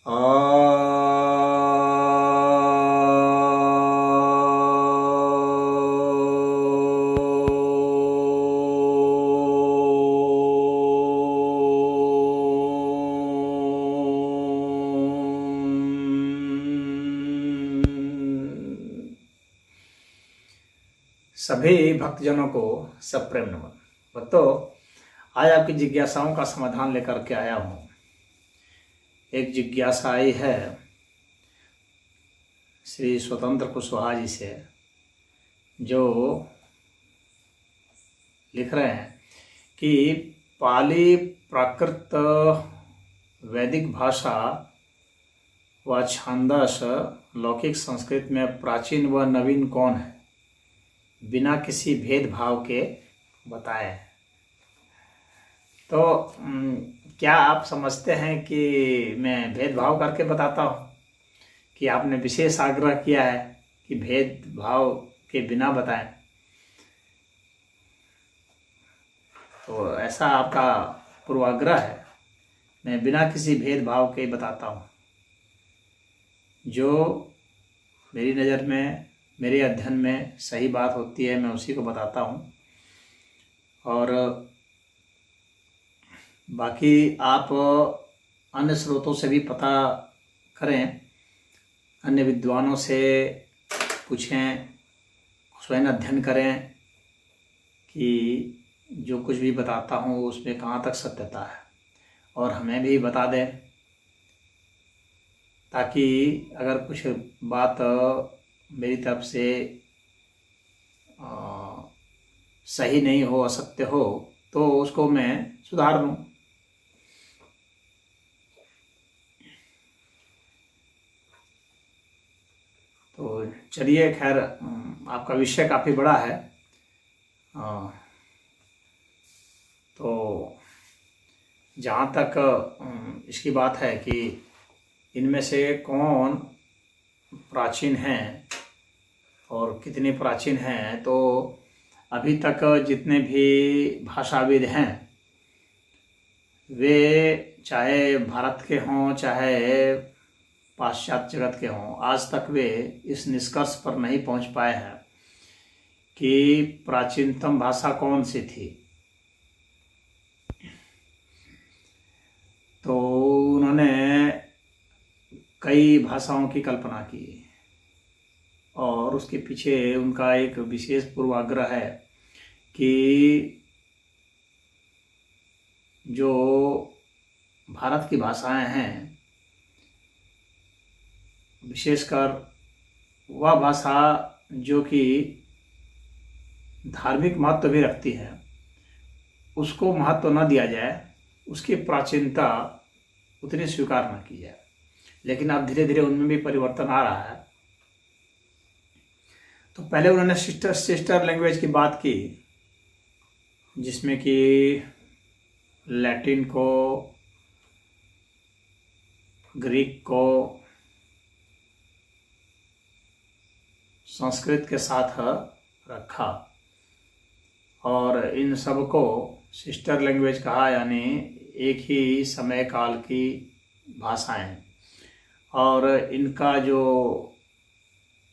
आ सभी भक्तजनों को सप्रेम नमन। भक्तों, आज आपकी जिज्ञासाओं का समाधान लेकर के आया हूँ। एक जिज्ञासा आई है श्री स्वतंत्र कुशवाहा जी से, जो लिख रहे हैं कि पाली प्राकृत वैदिक भाषा व छांदस लौकिक संस्कृत में प्राचीन व नवीन कौन है, बिना किसी भेदभाव के बताएं। तो क्या आप समझते हैं कि मैं भेदभाव करके बताता हूँ, कि आपने विशेष आग्रह किया है कि भेदभाव के बिना बताएं? तो ऐसा आपका पूर्वाग्रह है। मैं बिना किसी भेदभाव के बताता हूँ। जो मेरी नज़र में, मेरे अध्ययन में सही बात होती है, मैं उसी को बताता हूँ। और बाकी आप अन्य स्रोतों से भी पता करें, अन्य विद्वानों से पूछें, स्वयं अध्ययन करें कि जो कुछ भी बताता हूँ उसमें कहाँ तक सत्यता है, और हमें भी बता दें, ताकि अगर कुछ बात मेरी तरफ से सही नहीं हो, असत्य हो, तो उसको मैं सुधार दूँ। तो चलिए, खैर आपका विषय काफ़ी बड़ा है। तो जहाँ तक इसकी बात है कि इनमें से कौन प्राचीन हैं और कितने प्राचीन हैं, तो अभी तक जितने भी भाषाविद हैं, वे चाहे भारत के हों चाहे पाश्चात्य जगत के हों, आज तक वे इस निष्कर्ष पर नहीं पहुंच पाए हैं कि प्राचीनतम भाषा कौन सी थी। तो उन्होंने कई भाषाओं की कल्पना की, और उसके पीछे उनका एक विशेष पूर्वाग्रह है कि जो भारत की भाषाएं हैं, विशेषकर वह भाषा जो कि धार्मिक महत्व भी रखती है, उसको महत्व न दिया जाए, उसकी प्राचीनता उतनी स्वीकार न की जाए। लेकिन अब धीरे धीरे उनमें भी परिवर्तन आ रहा है। तो पहले उन्होंने सिस्टर लैंग्वेज की बात की, जिसमें कि लैटिन को, ग्रीक को संस्कृत के साथ रखा, और इन सब को सिस्टर लैंग्वेज कहा, यानी एक ही समय काल की भाषाएं। और इनका जो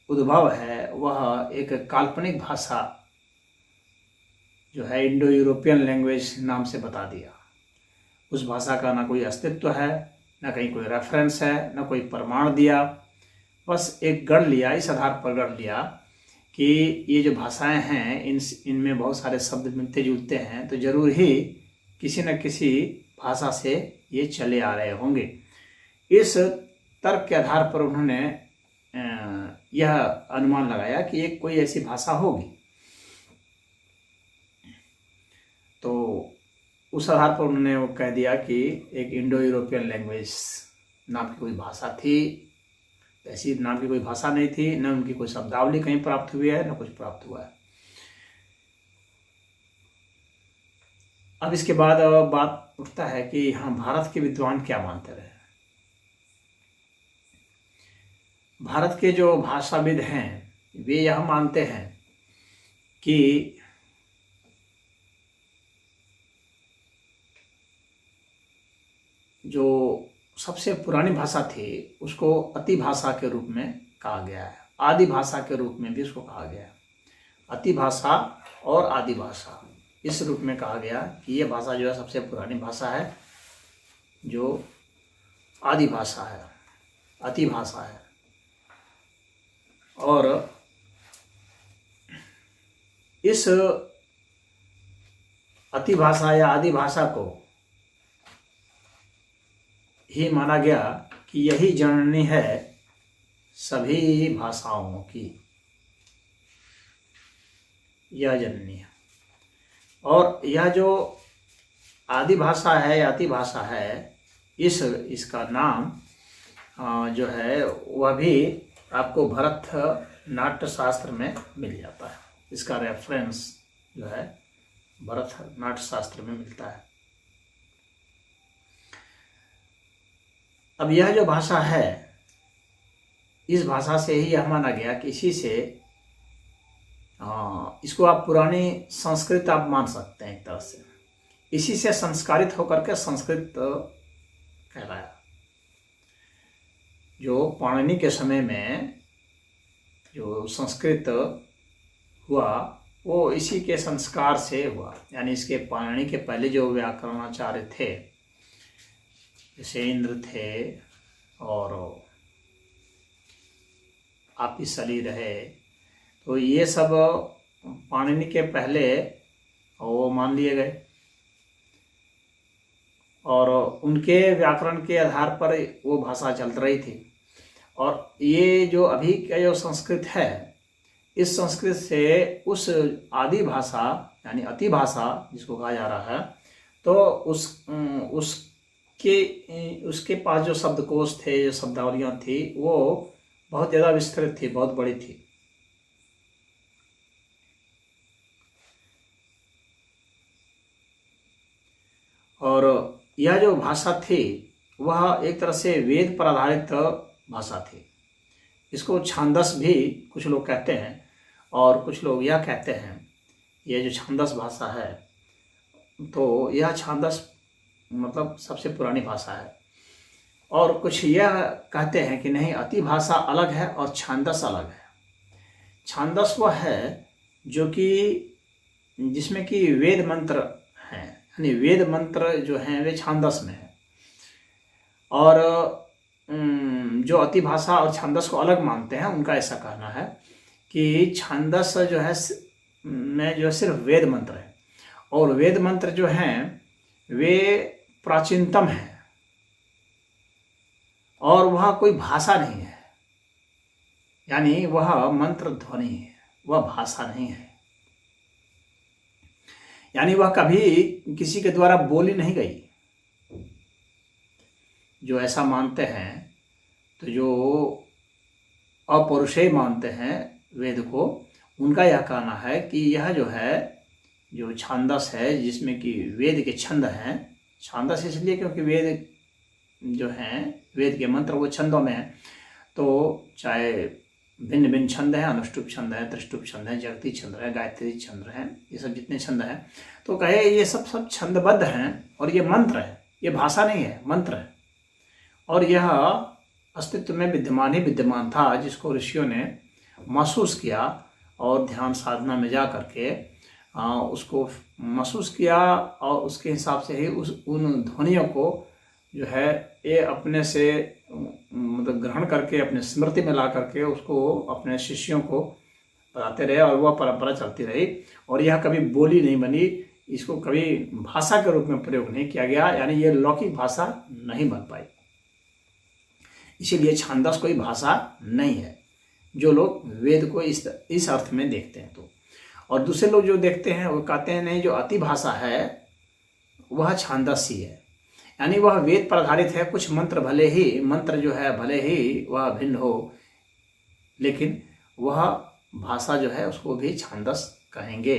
उद्भव है वह एक काल्पनिक भाषा जो है, इंडो यूरोपियन लैंग्वेज नाम से बता दिया। उस भाषा का ना कोई अस्तित्व है, ना कहीं कोई रेफरेंस है, ना कोई प्रमाण दिया। बस एक गढ़ लिया, इस आधार पर गढ़ लिया कि ये जो भाषाएं हैं, इनमें बहुत सारे शब्द मिलते जुलते हैं, तो जरूर ही किसी न किसी भाषा से ये चले आ रहे होंगे। इस तर्क के आधार पर उन्होंने यह अनुमान लगाया कि एक कोई ऐसी भाषा होगी। तो उस आधार पर उन्होंने वो कह दिया कि एक इंडो यूरोपियन लैंग्वेज नाम की कोई भाषा थी। ऐसी नाम की कोई भाषा नहीं थी, न उनकी कोई शब्दावली कहीं प्राप्त हुई है, न कुछ प्राप्त हुआ है। अब इसके बाद बात उठता है कि हाँ, भारत के विद्वान क्या मानते रहे। भारत के जो भाषाविद हैं वे यह मानते हैं कि जो सबसे पुरानी भाषा थी उसको अति भाषा के रूप में कहा गया है, आदि भाषा के रूप में भी उसको कहा गया है। अति भाषा और आदि भाषा इस रूप में कहा गया कि ये भाषा जो है सबसे पुरानी भाषा है, जो आदि भाषा है, अति भाषा है। और इस अति भाषा या आदि भाषा को ही माना गया कि यही जननी है सभी भाषाओं की, यह जननी है। और यह जो आदि भाषा है या अति भाषा है, इसका नाम जो है वह भी आपको भरत नाट्य शास्त्र में मिल जाता है। इसका रेफरेंस जो है भरत नाट्य शास्त्र में मिलता है। अब यह जो भाषा है, इस भाषा से ही यह माना गया कि इसी से इसको आप पुरानी संस्कृत आप मान सकते हैं एक तरह से। इसी से संस्कारित होकर के संस्कृत कहलाया। जो पाणिनि के समय में जो संस्कृत हुआ वो इसी के संस्कार से हुआ। यानी इसके पाणिनि के पहले जो व्याकरणाचार्य थे, जैसे इंद्र थे और आपिसली रहे, तो ये सब पाणिनि के पहले वो मान लिए गए और उनके व्याकरण के आधार पर वो भाषा चल रही थी। और ये जो अभी का जो संस्कृत है, इस संस्कृत से उस आदि भाषा यानी अति भाषा जिसको कहा जा रहा है, तो उसके पास जो शब्दकोश थे, जो शब्दावलियाँ थी, वो बहुत ज़्यादा विस्तृत थी, बहुत बड़ी थी। और यह जो भाषा थी वह एक तरह से वेद पर आधारित भाषा थी। इसको छांदस भी कुछ लोग कहते हैं और कुछ लोग यह कहते हैं ये जो छांदस भाषा है, तो यह छांदस मतलब सबसे पुरानी भाषा है। और कुछ यह कहते हैं कि नहीं, अति भाषा अलग है और छांदस अलग है। छांदस वह है जो कि जिसमें कि वेद मंत्र हैं, यानी वेद मंत्र जो हैं वे छांदस में हैं। और जो अति भाषा और छांदस को अलग मानते हैं, उनका ऐसा कहना है कि छांदस जो है में जो सिर्फ वेद मंत्र है और वेद मंत्र जो हैं वे प्राचीनतम है और वह कोई भाषा नहीं है, यानी वह मंत्र ध्वनि है, वह भाषा नहीं है। यानी वह कभी किसी के द्वारा बोली नहीं गई। जो ऐसा मानते हैं, तो जो अपौरुषेय मानते हैं वेद को, उनका यह कहना है कि यह जो है जो छांदस है, जिसमें कि वेद के छंद हैं। छांदस इसलिए क्योंकि वेद जो हैं, वेद के मंत्र वो छंदों में हैं। तो चाहे भिन्न भिन्न छंद हैं, अनुष्टुप छंद है, त्रिष्टुप छंद है, जगती छंद है, गायत्री छंद हैं, ये सब जितने छंद हैं, तो कहे ये सब छंदबद्ध हैं और ये मंत्र है, ये भाषा नहीं है, मंत्र है। और यह अस्तित्व में विद्यमान ही विद्यमान था, जिसको ऋषियों ने महसूस किया और ध्यान साधना में जा करके उसको महसूस किया और उसके हिसाब से ही उन ध्वनियों को जो है ये अपने से मतलब ग्रहण करके अपने स्मृति में ला करके उसको अपने शिष्यों को बताते रहे और वह परंपरा चलती रही। और यह कभी बोली नहीं बनी, इसको कभी भाषा के रूप में प्रयोग नहीं किया गया, यानी ये लौकिक भाषा नहीं बन पाई। इसीलिए छांदस कोई भाषा नहीं है, जो लोग वेद को इस अर्थ में देखते हैं। तो और दूसरे लोग जो देखते हैं वो कहते हैं नहीं, जो अति भाषा है वह छांदस ही है, यानी वह वेद पर आधारित है। कुछ मंत्र मंत्र जो है भले ही वह भिन्न हो, लेकिन वह भाषा जो है उसको भी छांदस कहेंगे।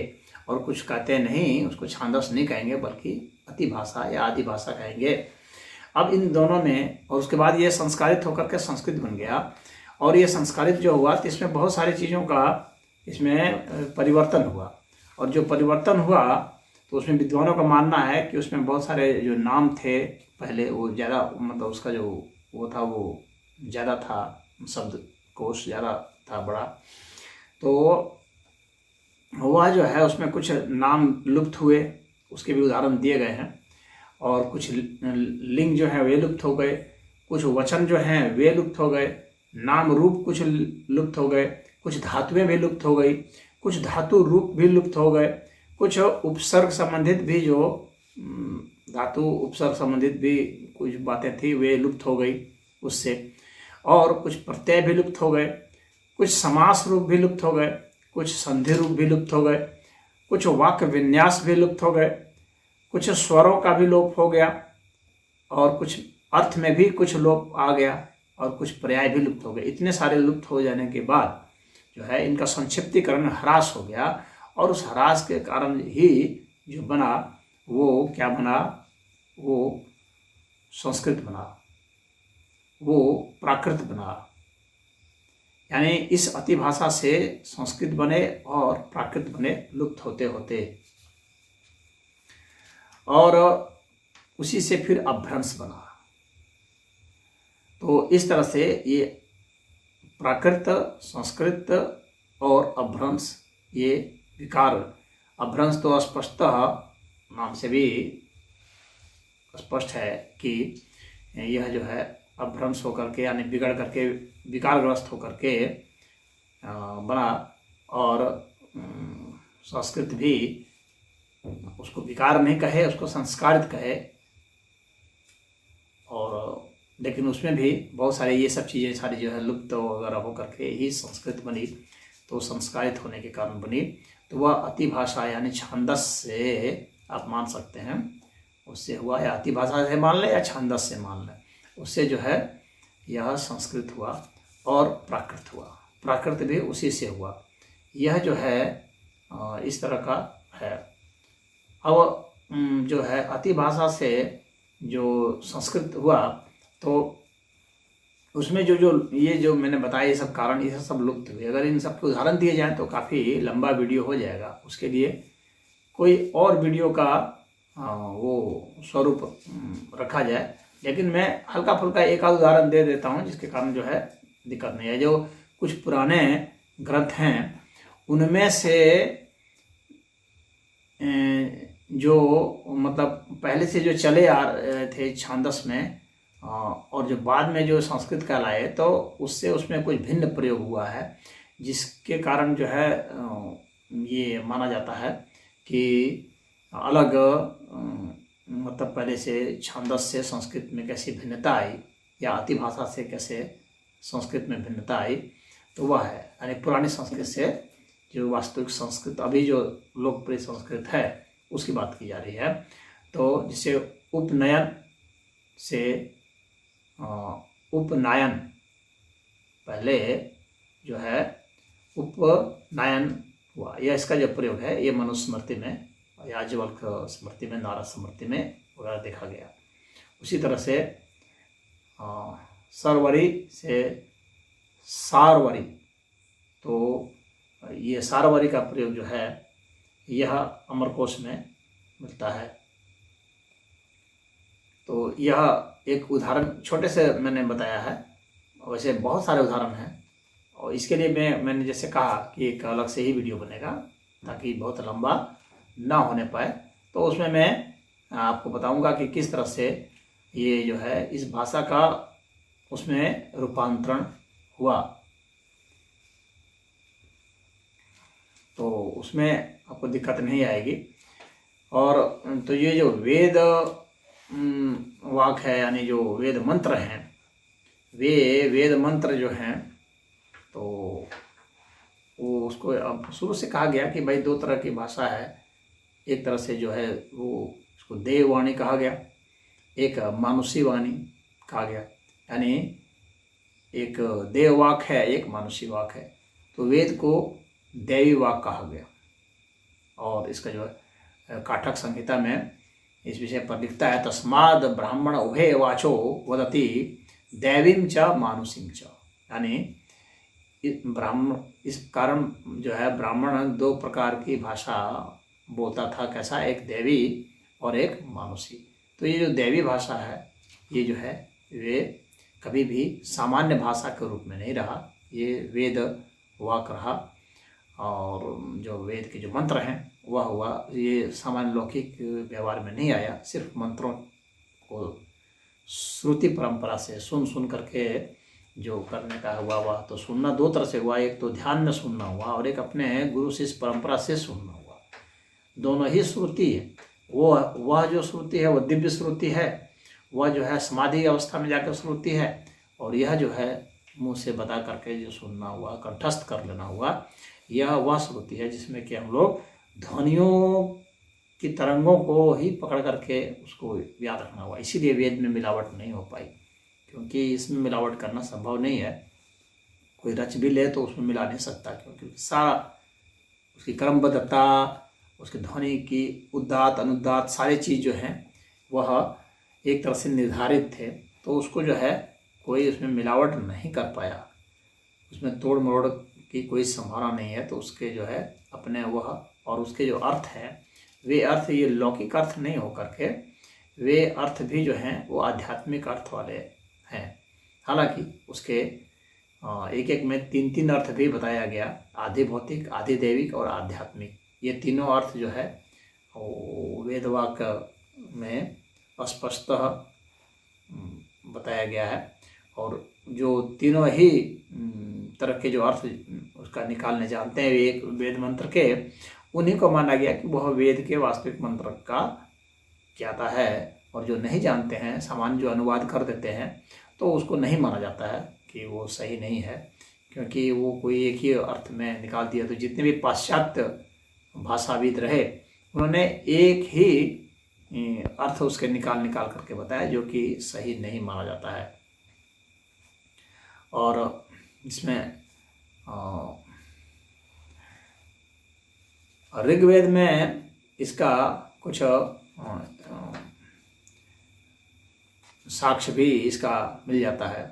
और कुछ कहते हैं नहीं, उसको छांदस नहीं कहेंगे बल्कि अति भाषा या आदि भाषा कहेंगे। अब इन दोनों में, और उसके बाद ये संस्कारित होकर के संस्कृत बन गया। और ये संस्कारित जो हुआ तो इसमें बहुत सारी चीज़ों का इसमें परिवर्तन हुआ। और जो परिवर्तन हुआ तो उसमें विद्वानों का मानना है कि उसमें बहुत सारे जो नाम थे पहले वो ज़्यादा, मतलब उसका जो वो था वो ज़्यादा था, शब्द कोश ज़्यादा था बड़ा। तो वह जो है उसमें कुछ नाम लुप्त हुए, उसके भी उदाहरण दिए गए हैं। और कुछ लिंग जो है वे लुप्त हो गए, कुछ वचन जो हैं वे लुप्त हो गए, नाम रूप कुछ लुप्त हो गए, कुछ धातुएं भी लुप्त हो गई, कुछ धातु रूप भी लुप्त हो गए, कुछ उपसर्ग संबंधित भी जो धातु उपसर्ग संबंधित भी कुछ बातें थी वे लुप्त हो गई उससे, और कुछ प्रत्यय भी लुप्त हो गए, कुछ समास रूप भी लुप्त हो गए, कुछ संधि रूप भी लुप्त हो गए, कुछ वाक्य विन्यास भी लुप्त हो गए, कुछ स्वरों का भी लोप हो गया, और कुछ अर्थ में भी कुछ लोप आ गया, और कुछ पर्याय भी लुप्त हो गए। इतने सारे लुप्त हो जाने के बाद जो है इनका संक्षिप्तीकरण ह्रास हो गया, और उस ह्रास के कारण ही जो बना वो क्या बना, वो संस्कृत बना, वो प्राकृत बना। यानी इस अतिभाषा से संस्कृत बने और प्राकृत बने लुप्त होते होते, और उसी से फिर अपभ्रंश बना। तो इस तरह से ये प्राकृत, संस्कृत और अपभ्रंश, ये विकार, अपभ्रंश तो स्पष्टतः नाम से भी स्पष्ट है कि यह जो है अपभ्रंश होकर के यानी बिगड़ करके विकारग्रस्त होकर के बना, और संस्कृत भी उसको विकार नहीं कहे, उसको संस्कारित कहे। और लेकिन उसमें भी बहुत सारे ये सब चीज़ें सारी जो है लुप्त वगैरह होकर के ही संस्कृत बनी, तो संस्कारित होने के कारण बनी। तो वह अतिभाषा यानी छांदस से आप मान सकते हैं, उससे हुआ, या अतिभाषा से मान लें या छांदस से मान लें, उससे जो है यह संस्कृत हुआ और प्राकृत हुआ। प्राकृत भी उसी से हुआ। यह जो है इस तरह का है। अब जो है अतिभाषा से जो संस्कृत हुआ, तो उसमें जो ये जो मैंने बताया ये सब कारण, ये सब लुप्त हुए। अगर इन सब के उदाहरण दिए जाएं तो काफ़ी लंबा वीडियो हो जाएगा। उसके लिए कोई और वीडियो का वो स्वरूप रखा जाए, लेकिन मैं हल्का फुल्का एक आध उदाहरण दे देता हूँ, जिसके कारण जो है दिक्कत नहीं है। जो कुछ पुराने ग्रंथ हैं उनमें से जो मतलब पहले से जो चले आ रहे थे छांदस में, और जो बाद में जो संस्कृत कहलाए, तो उससे उसमें कुछ भिन्न प्रयोग हुआ है, जिसके कारण जो है ये माना जाता है कि अलग मतलब पहले से छांदस से संस्कृत में कैसी भिन्नता आई, या अतिभाषा से कैसे संस्कृत में भिन्नता आई, तो वह है। यानी पुरानी संस्कृत से जो वास्तविक संस्कृत अभी जो लोकप्रिय संस्कृत है उसकी बात की जा रही है। तो जिसे उपनयन से उपनायन, पहले जो है उपनायन हुआ, यह इसका जो प्रयोग है ये मनुस्मृति में, याज्ञवल्क्य स्मृति में, नारद स्मृति में वगैरह देखा गया। उसी तरह से सरवरी से सारवरी, तो ये सारवरी का प्रयोग जो है यह अमरकोश में मिलता है। तो यह एक उदाहरण छोटे से मैंने बताया है, वैसे बहुत सारे उदाहरण हैं, और इसके लिए मैंने जैसे कहा कि एक अलग से ही वीडियो बनेगा ताकि बहुत लंबा ना होने पाए। तो उसमें मैं आपको बताऊंगा कि किस तरह से ये जो है इस भाषा का उसमें रूपांतरण हुआ। तो उसमें आपको दिक्कत नहीं आएगी। और तो ये जो वेद वाक है, यानी जो वेद मंत्र हैं, वे वेद मंत्र जो हैं, तो वो उसको अब शुरू से कहा गया कि भाई दो तरह की भाषा है। एक तरह से जो है वो उसको देववाणी कहा गया, एक मानुषी वाणी कहा गया, यानी एक देववाक है, एक मानुषी वाक है। तो वेद को दैवी वाक कहा गया। और इसका जो है काठक संहिता में इस विषय पर लिखता है, तस्माद ब्राह्मण उभय वाचो वदति दैवीं च मानुषीं च, यानी ब्राह्मण, इस कारण जो है ब्राह्मण दो प्रकार की भाषा बोलता था कैसा, एक दैवी और एक मानुषी। तो ये जो दैवी भाषा है ये जो है वे कभी भी सामान्य भाषा के रूप में नहीं रहा, ये वेद वाक रहा। और जो वेद के जो मंत्र हैं वह हुआ, ये सामान्य लौकिक व्यवहार में नहीं आया, सिर्फ मंत्रों को श्रुति परंपरा से सुन करके जो करने का हुआ वह तो सुनना दो तरह से हुआ, एक तो ध्यान में सुनना हुआ और एक अपने गुरु शिष्य परंपरा से सुनना हुआ। दोनों ही श्रुति है। वह जो श्रुति है वह दिव्य श्रुति है, वह जो है समाधि अवस्था में जाकर श्रुति है, और यह जो है मुंह से बता करके जो सुनना हुआ, कंठस्थ कर लेना हुआ, यह वह श्रुति है जिसमें कि हम लोग ध्वनियों की तरंगों को ही पकड़ करके उसको याद रखना हुआ। इसीलिए वेद में मिलावट नहीं हो पाई, क्योंकि इसमें मिलावट करना संभव नहीं है। कोई रच भी ले तो उसमें मिला नहीं सकता, क्योंकि सारा उसकी क्रमबद्धता, उसकी ध्वनि की उदात्त अनुदात्त सारी चीज़ जो हैं वह एक तरह से निर्धारित थे। तो उसको जो है कोई उसमें मिलावट नहीं कर पाया, उसमें तोड़ मरोड़ की कोई संभावना नहीं है। तो उसके जो है अपने वह और उसके जो अर्थ हैं वे अर्थ ये लौकिक अर्थ नहीं हो करके वे अर्थ भी जो हैं वो आध्यात्मिक अर्थ वाले हैं। हालांकि उसके एक एक में तीन तीन अर्थ भी बताया गया, आधि भौतिक, आधि दैविक और आध्यात्मिक। ये तीनों अर्थ जो है वेदवाक में स्पष्टतः बताया गया है। और जो तीनों ही तरह के जो अर्थ उसका निकालने जानते हैं एक वेद मंत्र के, उन्हीं को माना गया कि वह वेद के वास्तविक मंत्र का ज्ञाता है। और जो नहीं जानते हैं, सामान्य जो अनुवाद कर देते हैं, तो उसको नहीं माना जाता है कि वो सही नहीं है, क्योंकि वो कोई एक ही अर्थ में निकाल दिया। तो जितने भी पाश्चात्य भाषाविद रहे उन्होंने एक ही अर्थ उसके निकाल करके बताया, जो कि सही नहीं माना जाता है। और इसमें ऋग्वेद में इसका कुछ साक्ष्य भी इसका मिल जाता है।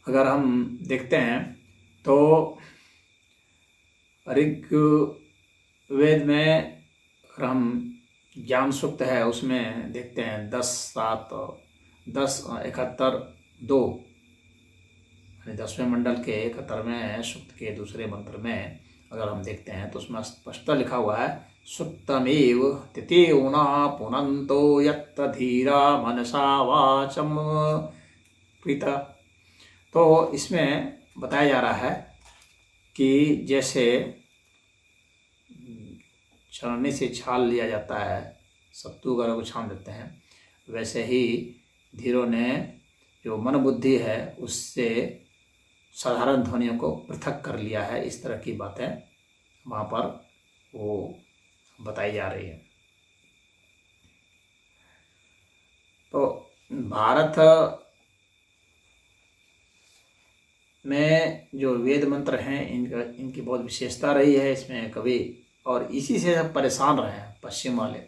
अगर हम देखते हैं तो ऋग्वेद में अगर हम ज्ञान सूक्त है उसमें देखते हैं 10:7-10:71-2 यानी 10वें मंडल के 71वें सूक्त के दूसरे मंत्र में अगर हम देखते हैं तो उसमें स्पष्ट लिखा हुआ है, सुप्तमेव तिथिउना पुनन्तो यत्र धीरा मनसा वाचम प्रीता। तो इसमें बताया जा रहा है कि जैसे छानने से छाल लिया जाता है, सत्तू वगैरह को छान देते हैं, वैसे ही धीरों ने जो मन बुद्धि है उससे साधारण ध्वनियों को पृथक कर लिया है। इस तरह की बातें वहाँ पर वो बताई जा रही है। तो भारत में जो वेद मंत्र हैं इनकी बहुत विशेषता रही है इसमें कवि, और इसी से सब परेशान रहे हैं पश्चिम वाले,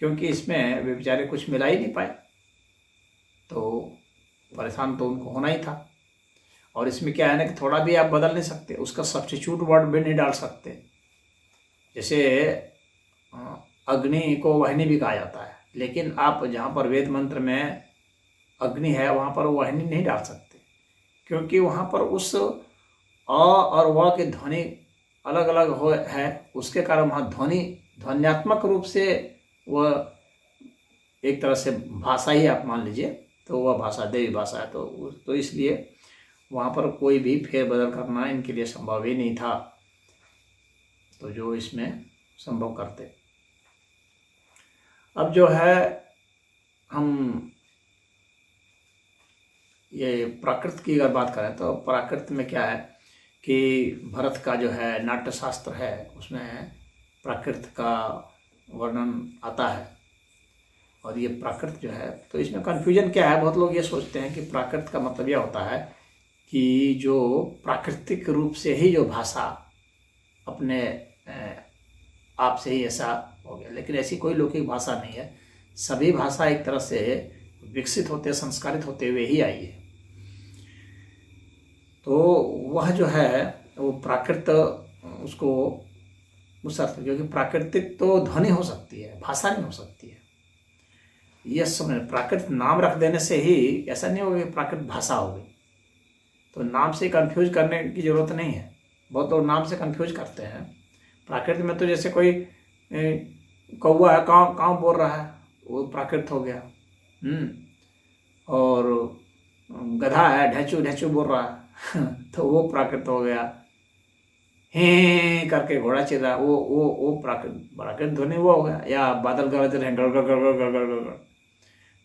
क्योंकि इसमें वे बेचारे कुछ मिला ही नहीं पाए, तो परेशान तो उनको होना ही था। और इसमें क्या है ना कि थोड़ा भी आप बदल नहीं सकते, उसका सब्स्टिट्यूट वर्ड भी नहीं डाल सकते। जैसे अग्नि को वाहिनी भी कहा जाता है, लेकिन आप जहाँ पर वेद मंत्र में अग्नि है वहाँ पर वाहिनी नहीं डाल सकते, क्योंकि वहाँ पर उस अ और व के ध्वनि अलग अलग हो है, उसके कारण वहाँ ध्वन्यात्मक रूप से वह एक तरह से भाषा ही आप मान लीजिए, तो वह भाषा देवी भाषा है। तो इसलिए वहाँ पर कोई भी फेरबदल करना इनके लिए संभव ही नहीं था, तो जो इसमें संभव करते। अब जो है हम ये प्राकृत की अगर बात करें तो प्राकृत में क्या है कि भरत का जो है नाट्य शास्त्र है उसमें प्राकृत का वर्णन आता है। और ये प्राकृत जो है, तो इसमें कन्फ्यूजन क्या है, बहुत लोग ये सोचते हैं कि प्राकृत का मतलब यह होता है कि जो प्राकृतिक रूप से ही जो भाषा अपने आप से ही ऐसा हो गया, लेकिन ऐसी कोई लौकिक भाषा नहीं है। सभी भाषा एक तरह से विकसित होते संस्कारित होते हुए ही आई है। तो वह जो है वो प्राकृत उसको उस अर्थ में, क्योंकि प्राकृतिक तो ध्वनि हो सकती है, भाषा नहीं हो सकती है। यह समझ, प्राकृत नाम रख देने से ही ऐसा नहीं होगा कि प्राकृत भाषा हो गई। तो नाम से कंफ्यूज करने की जरूरत नहीं है। बहुत लोग नाम से कंफ्यूज करते हैं। प्राकृत में तो जैसे कोई कौवा है, काँव काँव बोल रहा है, वो प्राकृत हो गया। और गधा है, ढेचू ढेचू बोल रहा है तो वो प्राकृत हो गया। हे करके घोड़ा चिर रहा है, वो प्राकृत ध्वनि वो हो गया। या बादल गरज रहे हैं, गड़ गड़ गड़ गड़ गड़ गड़ गड़।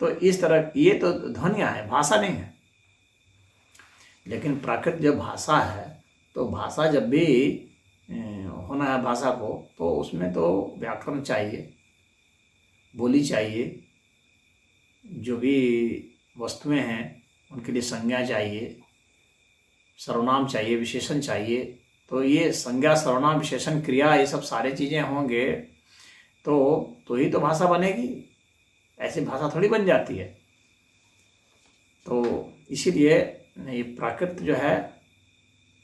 तो इस तरह ये तो ध्वनियाँ हैं, भाषा नहीं है। लेकिन प्राकृत जब भाषा है, तो भाषा जब भी होना है भाषा को, तो उसमें तो व्याकरण चाहिए, बोली चाहिए, जो भी वस्तुएं हैं उनके लिए संज्ञा चाहिए, सर्वनाम चाहिए, विशेषण चाहिए। तो ये संज्ञा, सर्वनाम, विशेषण, क्रिया, ये सब सारे चीज़ें होंगे तो ही तो भाषा बनेगी। ऐसी भाषा थोड़ी बन जाती है। तो इसीलिए ये प्राकृत जो है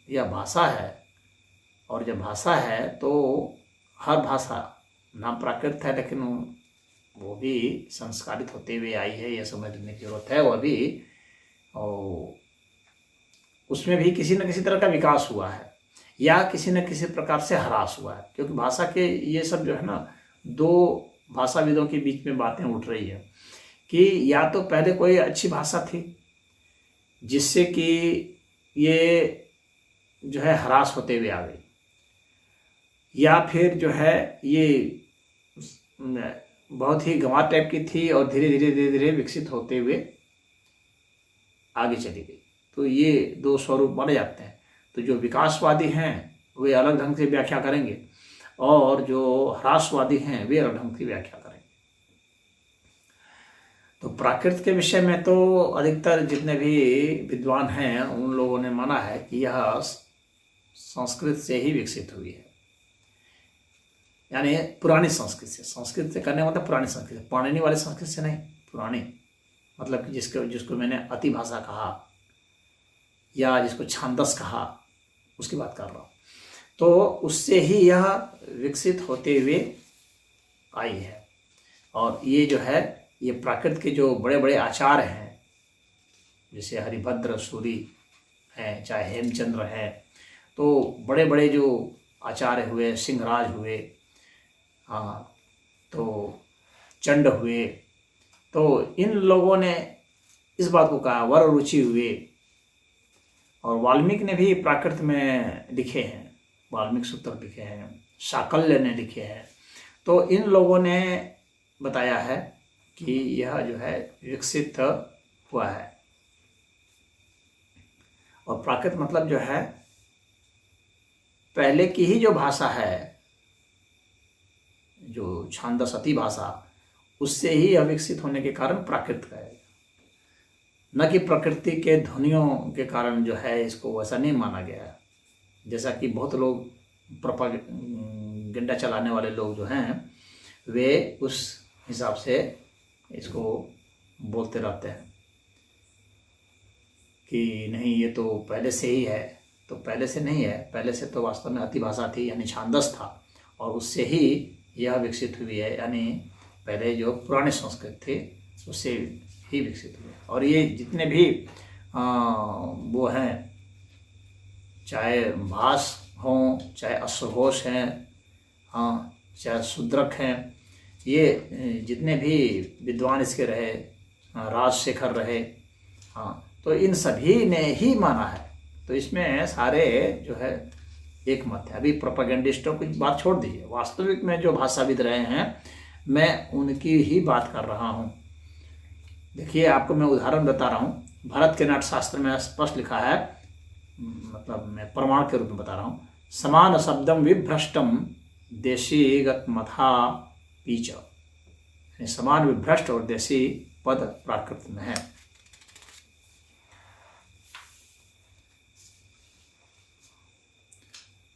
यह भाषा है। और जब भाषा है तो हर भाषा नाम प्राकृत है, लेकिन वो भी संस्कारित होते हुए आई है, यह समझने की जरूरत है। वह भी और उसमें भी किसी न किसी तरह का विकास हुआ है या किसी न किसी प्रकार से ह्रास हुआ है। क्योंकि भाषा के ये सब जो है ना, दो भाषाविदों के बीच में बातें उठ रही है कि या तो पहले कोई अच्छी भाषा थी जिससे कि ये जो है ह्रास होते हुए आ गई, या फिर जो है ये बहुत ही गंवार टाइप की थी और धीरे धीरे विकसित होते हुए आगे चली गई। तो ये दो स्वरूप माने जाते हैं। तो जो विकासवादी हैं वे अलग ढंग से व्याख्या करेंगे और जो ह्रासवादी हैं वे अलग ढंग की व्याख्या करेंगे। तो प्राकृत के विषय में तो अधिकतर जितने भी विद्वान हैं उन लोगों ने माना है कि यह संस्कृत से ही विकसित हुई है, यानी पुरानी संस्कृत से। संस्कृत से करने मतलब पुरानी संस्कृत, पाणिनि वाली संस्कृत से नहीं, पुरानी मतलब जिसको मैंने अति भाषा कहा या जिसको छांदस कहा, उसकी बात कर रहा हूँ। तो उससे ही यह विकसित होते हुए आई है। और ये जो है, ये प्राकृत के जो बड़े बड़े आचार्य हैं, जैसे हरिभद्र सूरी हैं, चाहे हेमचंद्र हैं, तो बड़े बड़े जो आचार्य हुए, सिंहराज हुए, हाँ, तो चंड हुए, तो इन लोगों ने इस बात को कहा। वर रुचि हुए, और वाल्मीकि ने भी प्राकृत में लिखे हैं, वाल्मीकि सूत्र लिखे हैं, शाकल्य ने लिखे हैं। तो इन लोगों ने बताया है कि यह जो है विकसित हुआ है। और प्राकृत मतलब जो है पहले की ही जो भाषा है, जो छांदसती भाषा, उससे ही यह विकसित होने के कारण प्राकृत है, न कि प्रकृति के ध्वनियों के कारण जो है इसको वैसा नहीं माना गया। जैसा कि बहुत लोग प्रोपेगेंडा चलाने वाले लोग जो हैं वे उस हिसाब से इसको बोलते रहते हैं कि नहीं ये तो पहले से ही है। तो पहले से नहीं है, पहले से तो वास्तव में अति भाषा थी, यानी छांदस था, और उससे ही यह विकसित हुई है। यानी पहले जो पुराने संस्कृत थे उससे ही विकसित हुए। और ये जितने भी वो हैं, चाहे भास हों, चाहे अश्वघोष हैं, हाँ, चाहे शूद्रक हैं, ये जितने भी विद्वान इसके रहे, राजशेखर रहे, हाँ, तो इन सभी ने ही माना है। तो इसमें सारे जो है एक मत है। अभी प्रोपेगेंडिस्टों की बात छोड़ दीजिए, वास्तविक में जो भाषाविद रहे हैं मैं उनकी ही बात कर रहा हूँ। देखिए, आपको मैं उदाहरण बता रहा हूँ। भरत के नाट्यशास्त्र में स्पष्ट लिखा है, मतलब मैं प्रमाण के रूप में बता रहा हूँ, समान शब्दम विभ्रष्टम देशीगत मथा पीच। समान, विभ्रष्ट और देशी पद प्राकृत में है।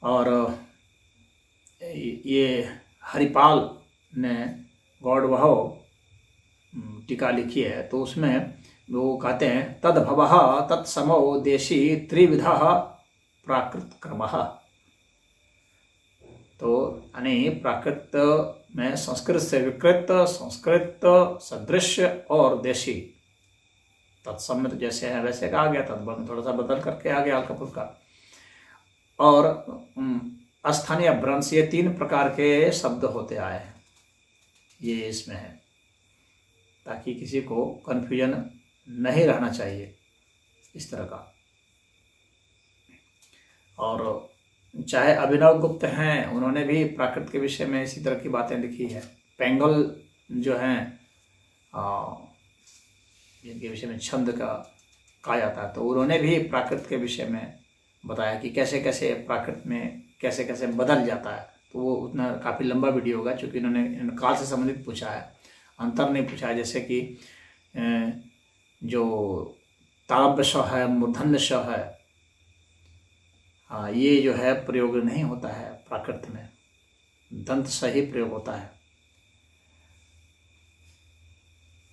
और ये हरिपाल ने गौड़ वहो टीका लिखी है, तो उसमें वो कहते हैं तद्भवः तत्समो देशी त्रिविधः प्राकृत क्रमः। तो यानी प्राकृत में संस्कृत से विकृत, संस्कृत सदृश और देशी तत्सम जैसे है वैसे कहा गया, तद्भव थोड़ा सा बदल करके आ गया हल्का फुल्का। और स्थानीय भ्रंश, ये 3 प्रकार के शब्द होते आए हैं, ये इसमें है, ताकि किसी को कन्फ्यूजन नहीं रहना चाहिए इस तरह का। और चाहे अभिनव गुप्त हैं, उन्होंने भी प्राकृत के विषय में इसी तरह की बातें लिखी है। पेंगल जो हैं जिनके विषय में छंद का कहा जाता है, तो उन्होंने भी प्राकृत के विषय में बताया कि कैसे कैसे प्राकृत में कैसे कैसे बदल जाता है। तो वो उतना काफ़ी लंबा वीडियो होगा, चूँकि इन्होंने काल से संबंधित पूछा है, अंतर नहीं पूछा है। जैसे कि जो तालव्य श है, मूर्धन्य श है, ये जो है प्रयोग नहीं होता है प्राकृत में, दंत से ही प्रयोग होता है।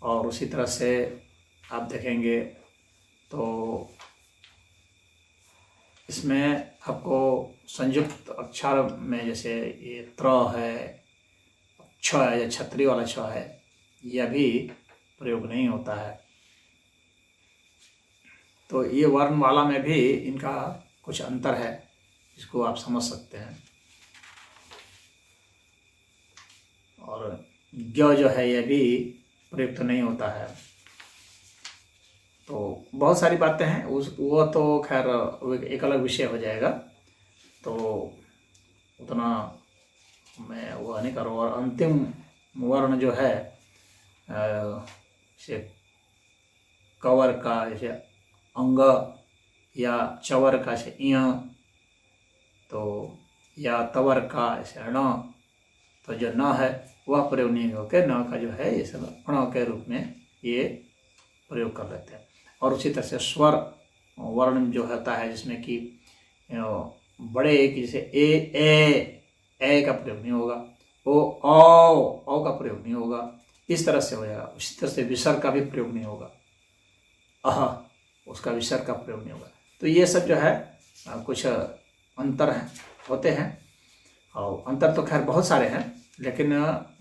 और उसी तरह से आप देखेंगे तो इसमें आपको संयुक्त अक्षर में जैसे ये त्र है, छ है या छतरी वाला छ है, यह भी प्रयोग नहीं होता है। तो ये वर्णमाला में भी इनका कुछ अंतर है, इसको आप समझ सकते हैं। और ज्ञ जो है यह भी प्रयुक्त नहीं होता है। तो बहुत सारी बातें हैं, वो तो खैर एक अलग विषय हो जाएगा, तो उतना मैं वो नहीं करूँ। और अंतिम वर्ण जो है जैसे कवर का जैसे अंग या चवर का जैसे इय, तो या तवर का जैसे अण, तो जो न है वह प्रयोग नहीं होकर न का जो है ये सब अण के रूप में ये प्रयोग कर लेते हैं। और उसी तरह से स्वर वर्ण जो होता है जिसमें कि बड़े एक जैसे ए का प्रयोग नहीं होगा, ओ का प्रयोग नहीं होगा, इस तरह से हो जाएगा। उसी तरह से विसर्ग का भी प्रयोग नहीं होगा, उसका विसर्ग का प्रयोग नहीं होगा। तो ये सब जो है कुछ अंतर हैं, होते हैं। और अंतर तो खैर बहुत सारे हैं, लेकिन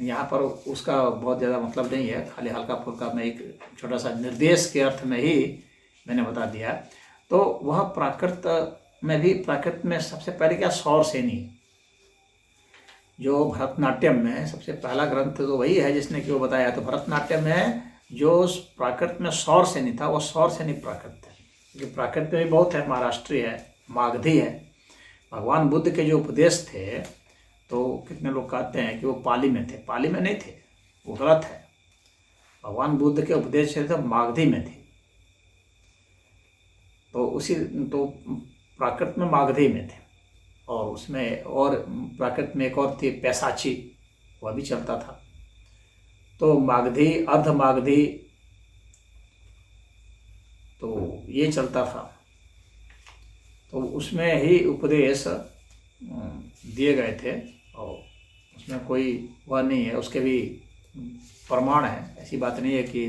यहाँ पर उसका बहुत ज़्यादा मतलब नहीं है, खाली हल्का फुल्का मैं एक छोटा सा निर्देश के अर्थ में ही मैंने बता दिया। तो वह प्राकृत में भी, प्राकृत में सबसे पहले क्या सौर सेनी, जो भरतनाट्यम में सबसे पहला ग्रंथ तो वही है जिसने कि वो बताया। तो भरतनाट्यम में जो प्राकृत में सौर सेनी था वो सौर सेनी प्राकृत है, क्योंकि प्राकृत में भी बहुत है, महाराष्ट्रीय है, मागधी है। भगवान बुद्ध के जो उपदेश थे, तो कितने लोग कहते हैं कि वो पाली में थे, पाली में नहीं थे, वो गलत है। भगवान बुद्ध के उपदेश थे तो मागधी में थे। तो उसी तो प्राकृत में मागधी में थे, और उसमें और प्राकृत में एक और थी पैसाची, वह भी चलता था। तो मागधी, अर्ध मागधी, तो ये चलता था। तो उसमें ही उपदेश दिए गए थे, और उसमें कोई वह नहीं है, उसके भी प्रमाण है। ऐसी बात नहीं है कि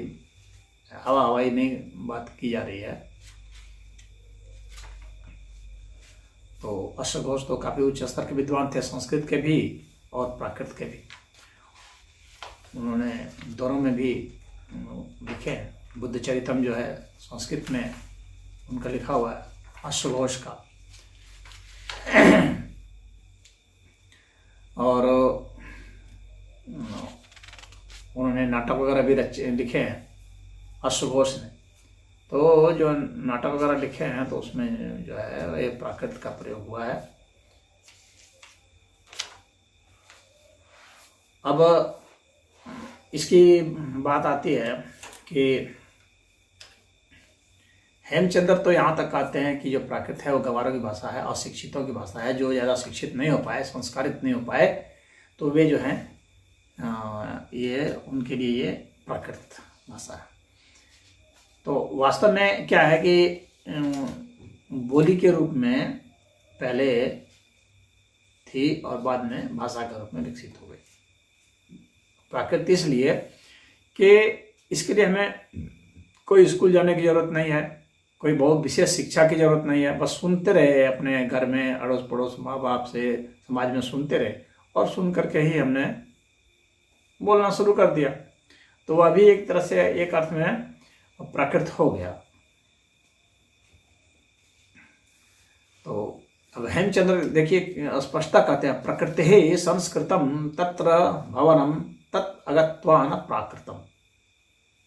हवाई नहीं बात की जा रही है। तो अश्वघोष तो काफ़ी उच्च स्तर के विद्वान थे, संस्कृत के भी और प्राकृत के भी। उन्होंने दोनों में भी लिखे हैं। बुद्ध चरितम जो है संस्कृत में उनका लिखा हुआ है, अश्वघोष का। और उन्होंने नाटक वगैरह भी लिखे हैं अश्वघोष ने। तो जो नाटक वगैरह लिखे हैं तो उसमें जो है ये प्राकृत का प्रयोग हुआ है। अब इसकी बात आती है कि हेमचंद्र तो यहाँ तक कहते हैं कि जो प्राकृत है वो गंवारों की भाषा है, अशिक्षितों की भाषा है। जो ज़्यादा शिक्षित नहीं हो पाए, संस्कारित नहीं हो पाए, तो वे जो हैं ये उनके लिए ये प्राकृत भाषा है। तो वास्तव में क्या है कि बोली के रूप में पहले थी और बाद में भाषा के रूप में विकसित हो गई प्राकृत, इसलिए कि इसके लिए हमें कोई स्कूल जाने की जरूरत नहीं है, कोई बहुत विशेष शिक्षा की जरूरत नहीं है, बस सुनते रहे अपने घर में, अड़ोस पड़ोस, माँ बाप से, समाज में सुनते रहे और सुन करके ही हमने बोलना शुरू कर दिया। तो वह भी एक तरह से एक अर्थ में प्राकृत हो गया। तो अब हेमचंद्र देखिए स्पष्टता कहते हैं, प्रकृति संस्कृतम तत्र भवनम तत् अगत्वान प्राकृतम।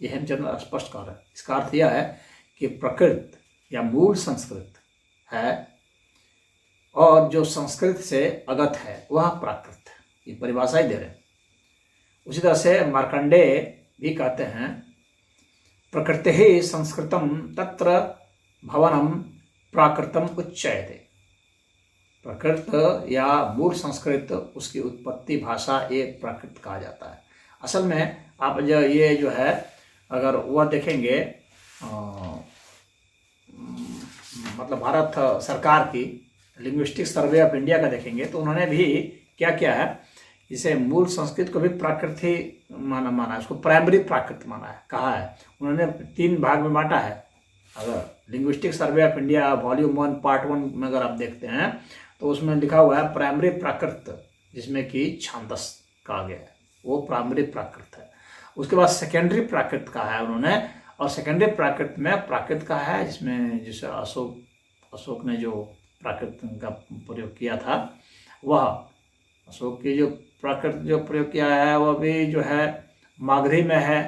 ये हेमचंद्र स्पष्ट कर रहे हैं। इसका अर्थ यह है कि प्रकृत या मूल संस्कृत है और जो संस्कृत से अगत है वह प्राकृत है। ये परिभाषा ही दे रहे हैं। उसी तरह से मार्कंडेय भी कहते हैं, प्रकृति संस्कृतम तत्र भवनम प्राकृतम उच्यते। प्रकृत या मूल संस्कृत, उसकी उत्पत्ति भाषा एक प्राकृत कहा जाता है। असल में आप ये जो है अगर वह देखेंगे मतलब भारत सरकार की लिंग्विस्टिक सर्वे ऑफ इंडिया का देखेंगे तो उन्होंने भी क्या किया है, इसे मूल संस्कृत को भी प्राकृत माना है, उसको प्राइमरी प्राकृत माना है, कहा है। उन्होंने 3 भाग में बांटा है। अगर linguistic survey of India volume 1 part 1 में अगर आप देखते हैं तो उसमें लिखा हुआ है प्राइमरी प्राकृत, जिसमें कि छांदस कहा गया है, वो प्राइमरी प्राकृत है। उसके बाद सेकेंडरी प्राकृत कहा है उन्होंने, और सेकेंडरी प्राकृत में प्राकृत का है जिसमें जैसे अशोक ने जो प्राकृत का प्रयोग किया था, वह अशोक की जो प्राकृत जो प्रयोग किया है वह भी जो है मागधी में है,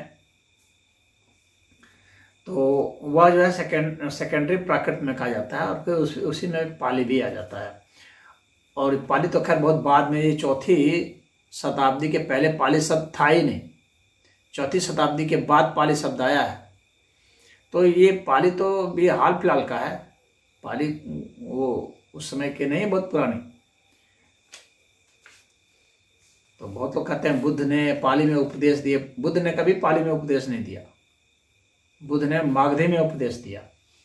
तो वह जो है सेकेंडरी प्राकृत में कहा जाता है। और फिर उसी में पाली भी आ जाता है। और पाली तो खैर बहुत बाद में, ये 4वीं शताब्दी के पहले पाली शब्द था ही नहीं, 4वीं शताब्दी के बाद पाली शब्द आया है। तो ये पाली तो भी हाल फिलहाल का है, पाली वो उस समय के नहीं, बहुत पुरानी। तो बहुत लोग कहते हैं बुद्ध ने पाली में उपदेश दिए। बुद्ध ने कभी पाली में उपदेश नहीं दिया, बुद्ध ने मागधी में उपदेश दिया।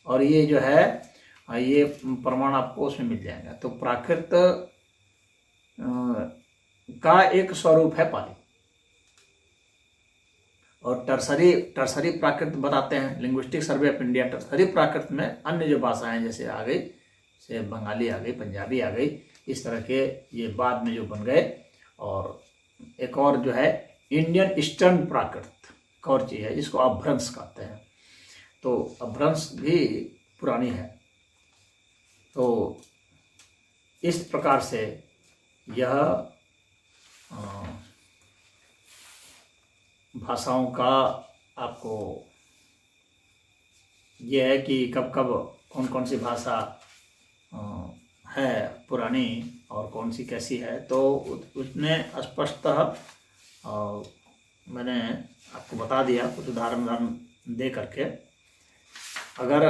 और ये जो है ये प्रमाण आपको उसमें मिल जाएगा। तो प्राकृत का एक स्वरूप है पाली। और टर्सरी प्राकृत बताते हैं linguistic survey of India. Tertiary Prakrit में अन्य जो भाषाएं जैसे आ गई, जैसे बंगाली आ गई, पंजाबी आ गई, इस तरह के ये बाद में जो बन गए। और एक और जो है इंडियन ईस्टर्न प्राकृत, एक और चीज़ है जिसको अभ्रंश कहते हैं। तो अभ्रंश भी पुरानी है। तो इस प्रकार से यह भाषाओं का आपको यह है कि कब कब कौन कौन सी भाषा है पुरानी और कौन सी कैसी है। तो उसमें स्पष्टतः मैंने आपको बता दिया कुछ उदाहरण दे करके। अगर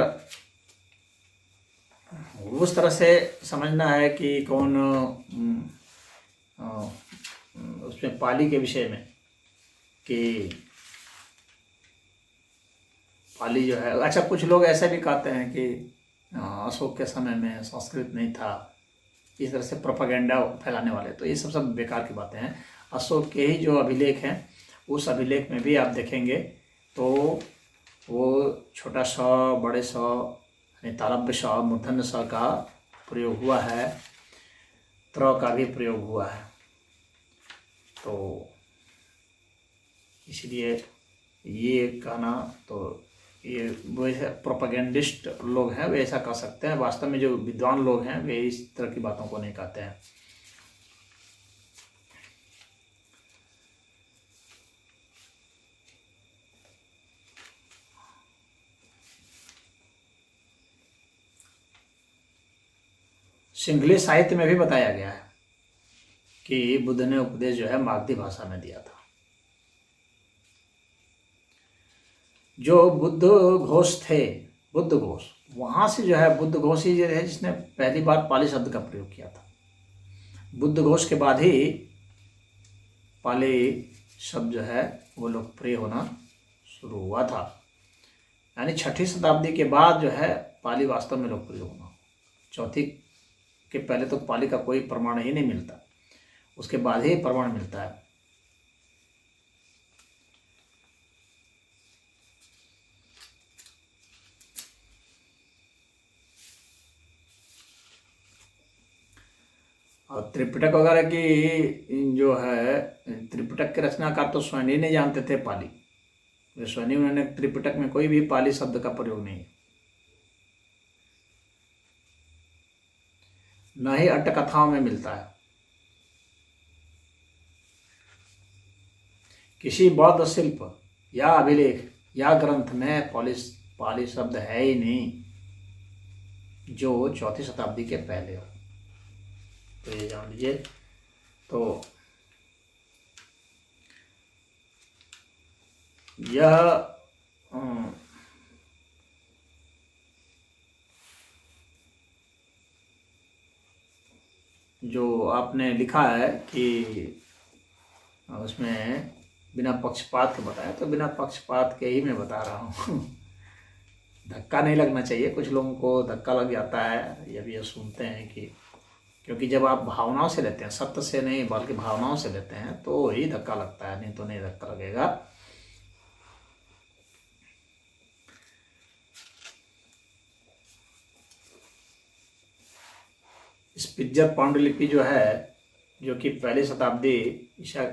उस तरह से समझना है कि कौन उसमें पाली के विषय में कि पाली जो है, अच्छा कुछ लोग ऐसे भी कहते हैं कि अशोक के समय में संस्कृत नहीं था, इस तरह से प्रोपेगेंडा फैलाने वाले। तो ये सब बेकार की बातें हैं। अशोक के ही जो अभिलेख हैं उस अभिलेख में भी आप देखेंगे तो वो छोटा स, बड़े स, तालव्य स, मूर्धन्य स का प्रयोग हुआ है, त्र का भी प्रयोग हुआ है। तो इसलिए ये कहना, तो ये वैसे प्रोपेगेंडिस्ट लोग हैं वे ऐसा कह सकते हैं। वास्तव में जो विद्वान लोग हैं वे इस तरह की बातों को नहीं कहते हैं। सिंहली साहित्य में भी बताया गया है कि बुद्ध ने उपदेश जो है मागधी भाषा में दिया था। जो बुद्ध घोष थे, बुद्ध घोष, वहाँ से जो है बुद्ध घोष ही है जिसने पहली बार पाली शब्द का प्रयोग किया था। बुद्ध घोष के बाद ही पाली शब्द जो है वो लोकप्रिय होना शुरू हुआ था। यानी 6वीं शताब्दी के बाद जो है पाली वास्तव में लोकप्रिय होना। 4वीं के पहले तो पाली का कोई प्रमाण ही नहीं मिलता, उसके बाद ही प्रमाण मिलता है। और त्रिपिटक वगैरह की जो है, त्रिपिटक के रचनाकार तो स्वयं ही नहीं जानते थे पाली। स्वयं उन्होंने त्रिपिटक में कोई भी पाली शब्द का प्रयोग नहीं है, न ही अट्टकथाओं में मिलता है। किसी बौद्ध शिल्प या अभिलेख या ग्रंथ में पाली शब्द है ही नहीं जो 4वीं शताब्दी के पहले हो। तो ये जान लीजिए। तो यह जो आपने लिखा है कि उसमें बिना पक्षपात के बताया, तो बिना पक्षपात के ही मैं बता रहा हूँ। धक्का नहीं लगना चाहिए। कुछ लोगों को धक्का लग जाता है, ये सुनते हैं कि, क्योंकि जब आप भावनाओं से लेते हैं, सत्य से नहीं बल्कि भावनाओं से लेते हैं, तो ही धक्का लगता है, नहीं तो नहीं धक्का लगेगा। इस पिज्जत पांडुलिपि जो है, जो कि पहली शताब्दी ईसा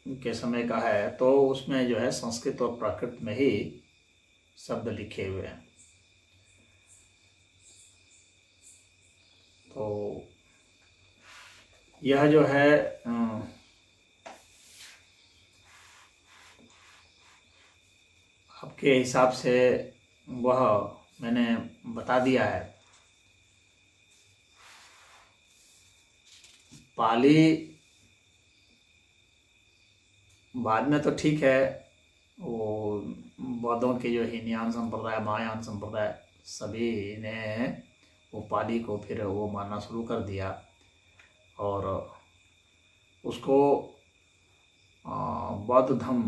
के समय का है, तो उसमें जो है संस्कृत और प्राकृत में ही शब्द लिखे हुए हैं। तो यह जो है आपके हिसाब से वह मैंने बता दिया है। पाली बाद में तो ठीक है, वो बौद्धों के जो हीनयान संप्रदाय, महायान संप्रदाय, सभी ने वो पाली को फिर वो मानना शुरू कर दिया और उसको बौद्ध धर्म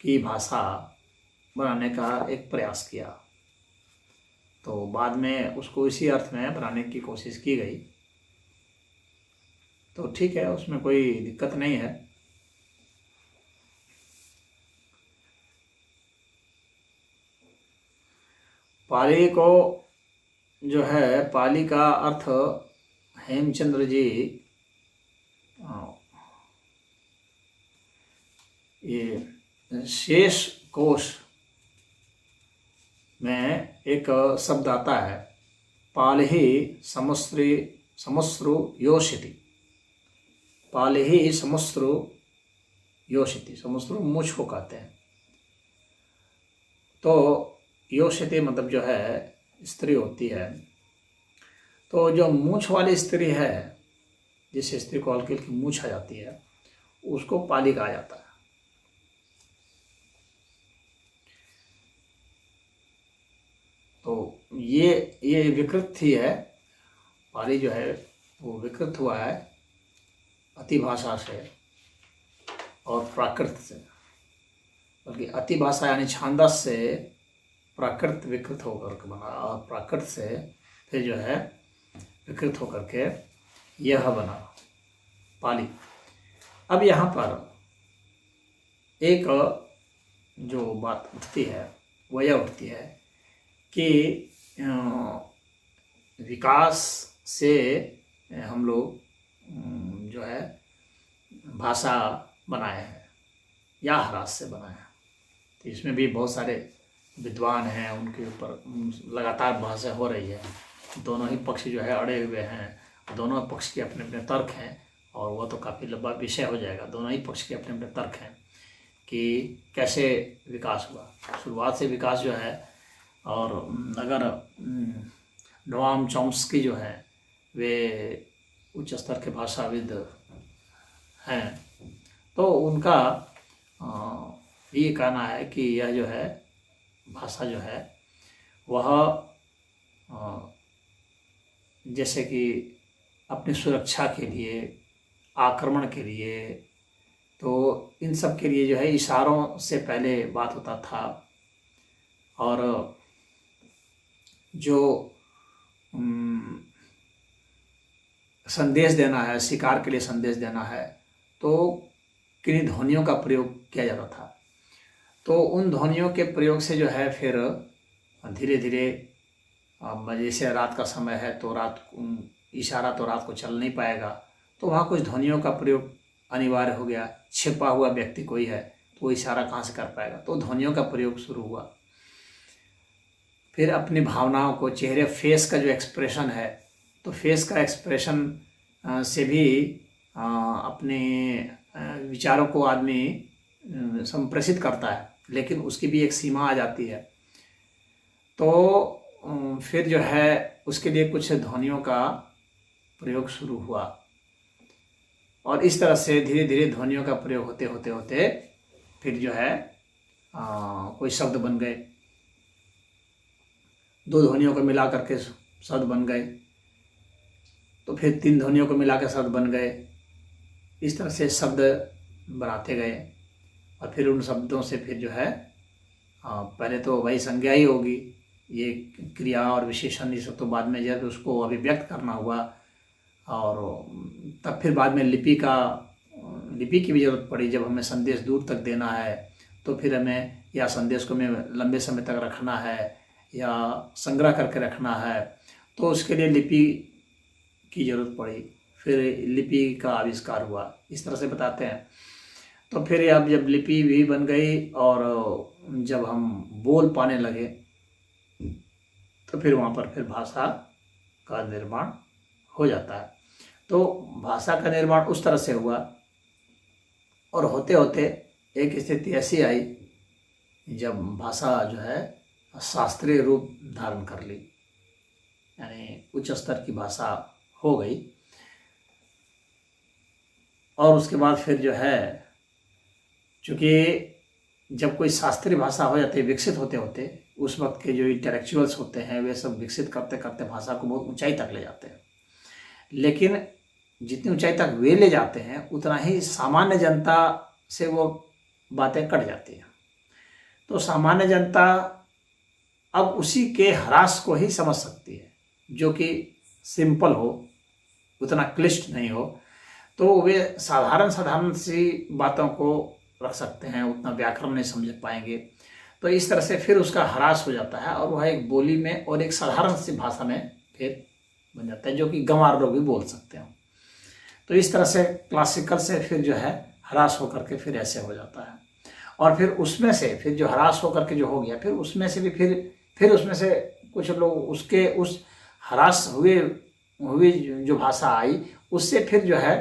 की भाषा बनाने का एक प्रयास किया। तो बाद में उसको इसी अर्थ में बनाने की कोशिश की गई। तो ठीक है, उसमें कोई दिक्कत नहीं है। पाली को जो है, पाली का अर्थ हेमचंद्र जी ये शेष कोश में एक शब्द आता है, पालहि समस्रु योषिति। पालहि समस्रु योषिति, समस्रु मूछ को कहते हैं। तो योषिति मतलब जो है स्त्री होती है। तो जो मूछ वाली स्त्री है, जिस स्त्री को हल्की हल्की मूछ आ जाती है, उसको पाली कहा जाता है। तो ये विकृत ही है। पाली जो है वो विकृत हुआ है अतिभाषा से और प्राकृत से, बल्कि अतिभाषा यानी छांदस से प्राकृत विकृत होकर के बना, और प्राकृत से फिर जो है विकृत होकर के यह बना पाली। अब यहाँ पर एक जो बात उठती है वह यह उठती है कि विकास से हम लोग जो है भाषा बनाए हैं या ह्रास से बनाए हैं। तो इसमें भी बहुत सारे विद्वान हैं, उनके ऊपर लगातार बहसें हो रही है। दोनों ही पक्ष जो है अड़े हुए हैं, दोनों पक्ष के अपने अपने तर्क हैं, और वह तो काफ़ी लंबा विषय हो जाएगा। दोनों ही पक्ष के अपने अपने तर्क हैं कि कैसे विकास हुआ, शुरुआत से विकास जो है। और अगर नोआम चॉम्स्की जो है वे उच्च स्तर के भाषाविद हैं, तो उनका ये कहना है कि यह जो है भाषा जो है वह जैसे कि अपनी सुरक्षा के लिए, आक्रमण के लिए, तो इन सब के लिए जो है इशारों से पहले बात होता था। और जो संदेश देना है, शिकार के लिए संदेश देना है, तो किन्हीं ध्वनियों का प्रयोग किया जाता था। तो उन ध्वनियों के प्रयोग से जो है फिर धीरे धीरे, जैसे रात का समय है तो रात इशारा तो रात को चल नहीं पाएगा, तो वहाँ कुछ ध्वनियों का प्रयोग अनिवार्य हो गया। छिपा हुआ व्यक्ति कोई है तो वो इशारा कहाँ से कर पाएगा, तो ध्वनियों का प्रयोग शुरू हुआ। फिर अपनी भावनाओं को, चेहरे, फेस का जो एक्सप्रेशन है, तो फेस का एक्सप्रेशन से भी अपने विचारों को आदमी संप्रेषित करता है, लेकिन उसकी भी एक सीमा आ जाती है। तो फिर जो है उसके लिए कुछ ध्वनियों का प्रयोग शुरू हुआ, और इस तरह से धीरे धीरे ध्वनियों का प्रयोग होते होते होते फिर जो है कोई शब्द बन गए, 2 ध्वनियों को मिला करके शब्द बन गए, तो फिर 3 ध्वनियों को मिला के शब्द बन गए। इस तरह से शब्द बनाते गए, और फिर उन शब्दों से फिर जो है पहले तो वही संज्ञा ही होगी, ये क्रिया और विशेषण ये सब तो बाद में जब उसको अभिव्यक्त करना हुआ, और तब फिर बाद में लिपि की भी ज़रूरत पड़ी। जब हमें संदेश दूर तक देना है तो फिर हमें, या संदेश को हमें लंबे समय तक रखना है या संग्रह करके रखना है, तो उसके लिए लिपि की ज़रूरत पड़ी। फिर लिपि का आविष्कार हुआ, इस तरह से बताते हैं। तो फिर अब जब लिपि भी बन गई और जब हम बोल पाने लगे, तो फिर वहाँ पर फिर भाषा का निर्माण हो जाता है। तो भाषा का निर्माण उस तरह से हुआ, और होते होते एक स्थिति ऐसी आई जब भाषा जो है शास्त्रीय रूप धारण कर ली, यानी उच्च स्तर की भाषा हो गई। और उसके बाद फिर जो है, चूँकि जब कोई शास्त्रीय भाषा हो जाती है, विकसित होते होते, उस वक्त के जो इंटेलेक्चुअल्स होते हैं वे सब विकसित करते करते भाषा को बहुत ऊंचाई तक ले जाते हैं। लेकिन जितनी ऊंचाई तक वे ले जाते हैं उतना ही सामान्य जनता से वो बातें कट जाती हैं। तो सामान्य जनता अब उसी के ह्रास को ही समझ सकती है, जो कि सिंपल हो, उतना क्लिष्ट नहीं हो, तो वे साधारण सी बातों को रख सकते हैं, उतना व्याकरण नहीं समझ पाएंगे। तो इस तरह से फिर उसका ह्रास हो जाता है, और वह एक बोली में और एक साधारण सी भाषा में फिर बन जाता है, जो कि गंवार लोग भी बोल सकते हैं। तो इस तरह से क्लासिकल से फिर जो है ह्रास होकर के फिर ऐसे हो जाता है, और फिर उसमें से फिर जो ह्रास होकर के जो हो गया, फिर उसमें से भी फिर उसमें से कुछ लोग उसके उस ह्रास हुए जो भाषा आई, उससे फिर जो है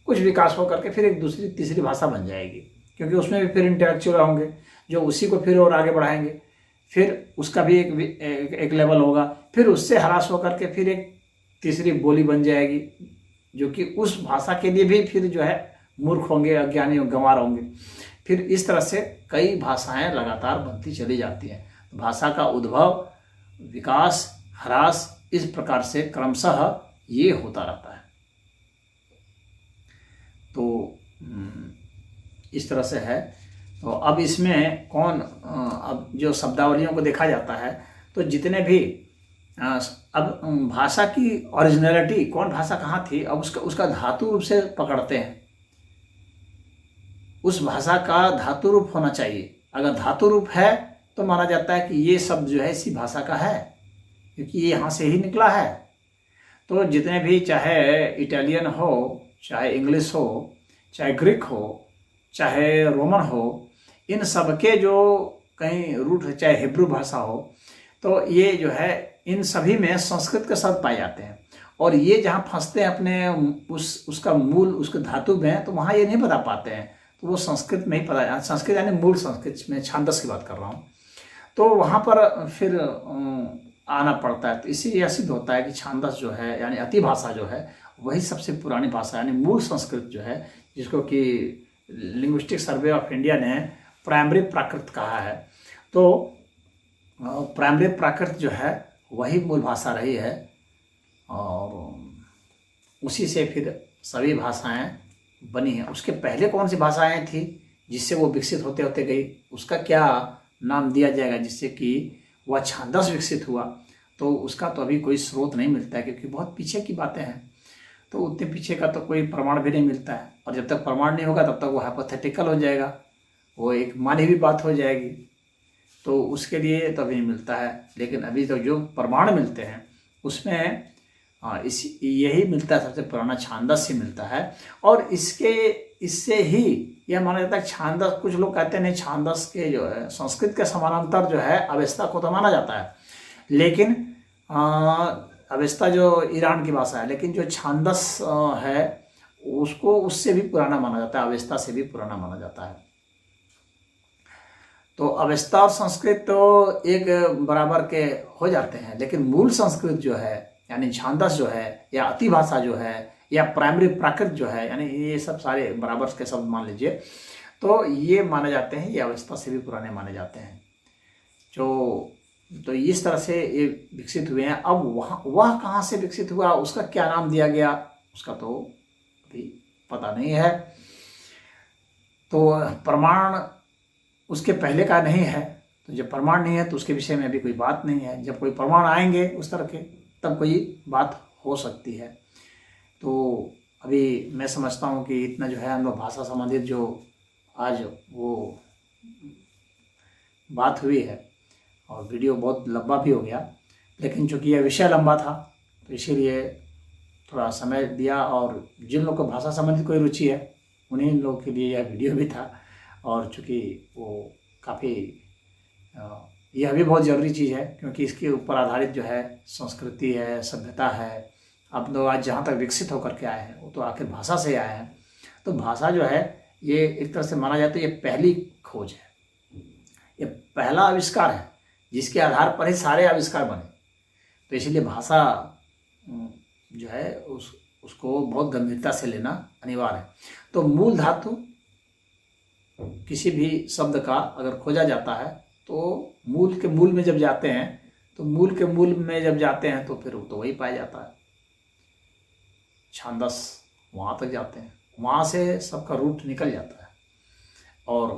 कुछ विकास होकर के फिर एक दूसरी तीसरी भाषा बन जाएगी, क्योंकि उसमें भी फिर इंटेलेक्चुअल होंगे जो उसी को फिर और आगे बढ़ाएंगे। फिर उसका भी एक लेवल होगा, फिर उससे ह्रास होकर के फिर एक तीसरी बोली बन जाएगी, जो कि उस भाषा के लिए भी फिर जो है मूर्ख होंगे, अज्ञानी गंवार होंगे। फिर इस तरह से कई भाषाएं लगातार बनती चली जाती हैं। भाषा का उद्भव, विकास, ह्रास, इस प्रकार से क्रमशः ये होता रहता है। तो इस तरह से है। तो अब इसमें अब जो शब्दावलियों को देखा जाता है, तो जितने भी अब भाषा की ओरिजिनलिटी, कौन भाषा कहाँ थी, अब उसका धातु रूप से पकड़ते हैं। उस भाषा का धातु रूप होना चाहिए। अगर धातु रूप है तो माना जाता है कि ये शब्द जो है इसी भाषा का है, क्योंकि ये यहाँ से ही निकला है। तो जितने भी, चाहे इटालियन हो, चाहे इंग्लिश हो, चाहे ग्रीक हो, चाहे रोमन हो, इन सब के जो कहीं रूट है, चाहे हिब्रू भाषा हो, तो ये जो है इन सभी में संस्कृत के शब्द पाए जाते हैं। और ये जहाँ फंसते हैं अपने उसका मूल, उसके धातु में, तो वहाँ ये नहीं बता पाते हैं, तो वो संस्कृत में ही पता, संस्कृत यानी मूल संस्कृत में, छांदस की बात कर रहा हूँ, तो वहाँ पर फिर आना पड़ता है। तो इससे यह सिद्ध होता है कि छांदस जो है, यानी अति भाषा जो है, वही सबसे पुरानी भाषा, यानी मूल संस्कृत जो है, जिसको कि लिंग्विस्टिक सर्वे ऑफ इंडिया ने प्राइमरी प्राकृत कहा है। तो प्राइमरी प्राकृत जो है वही मूल भाषा रही है, और उसी से फिर सभी भाषाएं बनी हैं। उसके पहले कौन सी भाषाएं थी जिससे वो विकसित होते होते गई, उसका क्या नाम दिया जाएगा जिससे कि वह छांदस विकसित हुआ, तो उसका तो अभी कोई स्रोत नहीं मिलता है, क्योंकि बहुत पीछे की बातें हैं। तो उतने पीछे का तो कोई प्रमाण भी नहीं मिलता है, और जब तक प्रमाण नहीं होगा तब तक वो हाइपोथेटिकल हो जाएगा, वो एक मानी हुई बात हो जाएगी। तो उसके लिए तो अभी नहीं मिलता है। लेकिन अभी तो जो प्रमाण मिलते हैं उसमें हाँ, इस यही मिलता है, सबसे पुराना छांदस ही मिलता है। और इससे ही यह माना जाता है छांदस, कुछ लोग कहते हैं नहीं, छांदस के जो है संस्कृत के समानांतर जो है अवेस्ता को तो माना जाता है, लेकिन अवेस्ता जो ईरान की भाषा है, लेकिन जो छांदस है उसको उससे भी पुराना माना जाता है, अवेस्ता से भी पुराना माना जाता है। तो अवेस्ता और संस्कृत तो एक बराबर के हो जाते हैं, लेकिन मूल संस्कृत जो है यानी छांदस जो है या अतिभाषा जो है या प्राइमरी प्राकृत जो है, यानी ये सब सारे बराबर के शब्द मान लीजिए, तो ये माने जाते हैं, ये अवेस्ता से भी पुराने माने जाते हैं। तो इस तरह से ये विकसित हुए हैं। अब वह कहाँ से विकसित हुआ, उसका क्या नाम दिया गया, उसका तो अभी पता नहीं है। तो प्रमाण उसके पहले का नहीं है, तो जब प्रमाण नहीं है तो उसके विषय में अभी कोई बात नहीं है। जब कोई प्रमाण आएंगे उस तरह के, तब कोई बात हो सकती है। तो अभी मैं समझता हूँ कि इतना जो है हम लोग भाषा संबंधित जो आज वो बात हुई है, और वीडियो बहुत लंबा भी हो गया, लेकिन चूँकि यह विषय लंबा था तो इसीलिए थोड़ा समय दिया। और जिन लोगों को भाषा संबंधित कोई रुचि है उन्हीं लोगों के लिए यह वीडियो भी था। और चूँकि वो काफ़ी यह भी बहुत ज़रूरी चीज़ है, क्योंकि इसके ऊपर आधारित जो है संस्कृति है, सभ्यता है। अब लोग आज जहाँ तक विकसित होकर के आए हैं वो तो आखिर भाषा से आए हैं। तो भाषा जो है ये एक तरह से माना जाता है ये पहली खोज है, ये पहला आविष्कार है जिसके आधार पर ही सारे आविष्कार बने। तो इसीलिए भाषा जो है उसको बहुत गंभीरता से लेना अनिवार्य है। तो मूल धातु किसी भी शब्द का अगर खोजा जाता है तो मूल के मूल में जब जाते हैं, तो मूल के मूल में जब जाते हैं तो फिर तो वही पाया जाता है। छांदस वहाँ तक जाते हैं, वहाँ से सबका रूट निकल जाता है और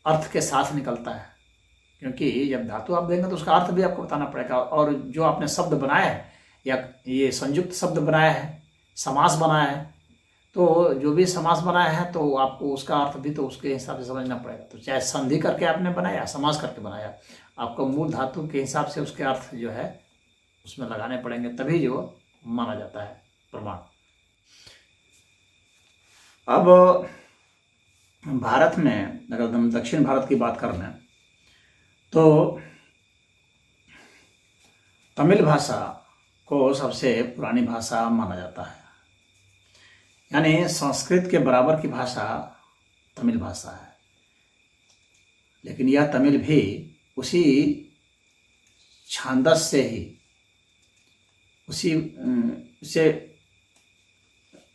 अर्थ के साथ निकलता है। क्योंकि जब धातु आप देंगे तो उसका अर्थ भी आपको बताना पड़ेगा। और जो आपने शब्द बनाया है या ये संयुक्त शब्द बनाया है, समास बनाया है, तो जो भी समास बनाया है तो आपको उसका अर्थ भी तो उसके हिसाब से समझना पड़ेगा। तो चाहे संधि करके आपने बनाया, समास करके बनाया, आपको मूल धातु के हिसाब से उसके अर्थ जो है उसमें लगाने पड़ेंगे, तभी जो माना जाता है प्रमाण। अब भारत में अगर हम दक्षिण भारत की बात कर लें तो तमिल भाषा को सबसे पुरानी भाषा माना जाता है। यानी संस्कृत के बराबर की भाषा तमिल भाषा है, लेकिन यह तमिल भी उसी छांदस से ही उसी से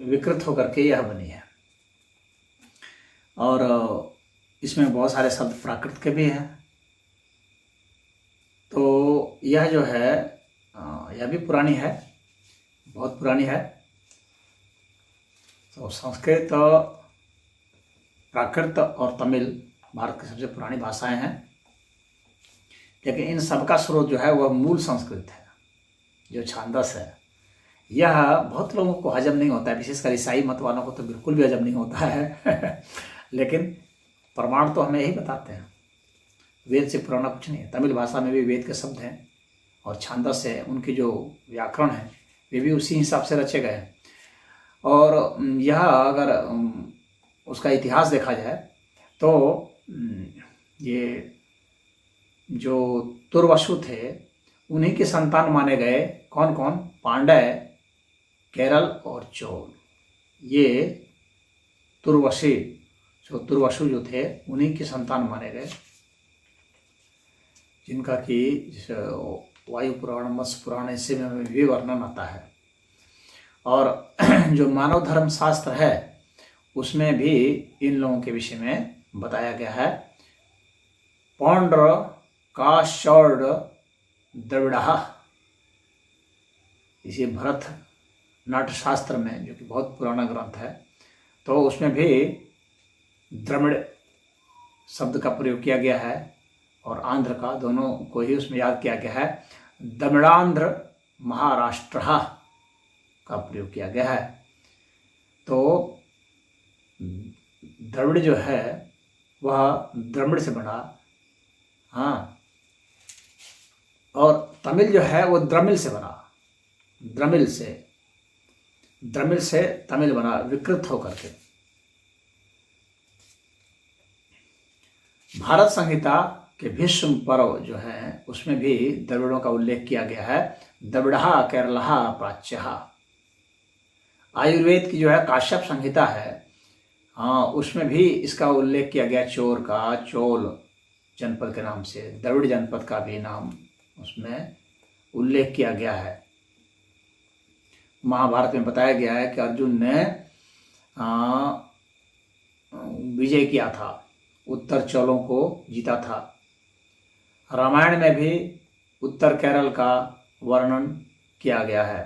विकृत होकर के यह बनी है। और इसमें बहुत सारे शब्द प्राकृत के भी हैं। तो यह जो है यह भी पुरानी है, बहुत पुरानी है। तो संस्कृत, प्राकृत और तमिल भारत की सबसे पुरानी भाषाएं हैं। लेकिन इन सब का स्रोत जो है वह मूल संस्कृत है, जो छांदस है। यह बहुत लोगों को हजम नहीं होता है, विशेषकर ईसाई मत वालों को तो बिल्कुल भी हजम नहीं होता है लेकिन प्रमाण तो हमें यही बताते हैं, वेद से पुराना कुछ नहीं है। तमिल भाषा में भी वेद के शब्द हैं और छांदस है, उनके जो व्याकरण है वे भी उसी हिसाब से रचे गए हैं। और यह अगर उसका इतिहास देखा जाए तो ये जो तुर्वसु थे उन्हीं के संतान माने गए। कौन कौन? पांड्य, केरल और चोल। ये तुर्वसु जो थे उन्हीं के संतान माने गए, जिनका कि वायु पुराण, मत्स्य पुराण ऐसे में भी वर्णन आता है। और जो मानव धर्म शास्त्र है उसमें भी इन लोगों के विषय में बताया गया है। पौंड्र का शौड द्रविड़ा, इसी भरत नाट्य शास्त्र में, जो कि बहुत पुराना ग्रंथ है, तो उसमें भी द्रविड़ शब्द का प्रयोग किया गया है और आंध्र का, दोनों को ही उसमें याद किया गया है। द्रविड़ांध्र महाराष्ट्र का प्रयोग किया गया है। तो द्रविड़ जो है वह द्रविड़ से बना, हाँ, और तमिल जो है वो द्रमिल से बना। द्रमिल से तमिल बना विकृत होकर के। भारत संहिता के भीष्म पर्व जो है उसमें भी द्रविड़ों का उल्लेख किया गया है। द्रविड़ा केरला प्राच्यः। आयुर्वेद की जो है काश्यप संहिता है, हाँ, उसमें भी इसका उल्लेख किया गया। चोर का चोल जनपद के नाम से द्रविड़ जनपद का भी नाम उसमें उल्लेख किया गया है। महाभारत में बताया गया है कि अर्जुन ने विजय किया था, उत्तर चोलों को जीता था। रामायण में भी उत्तर केरल का वर्णन किया गया है।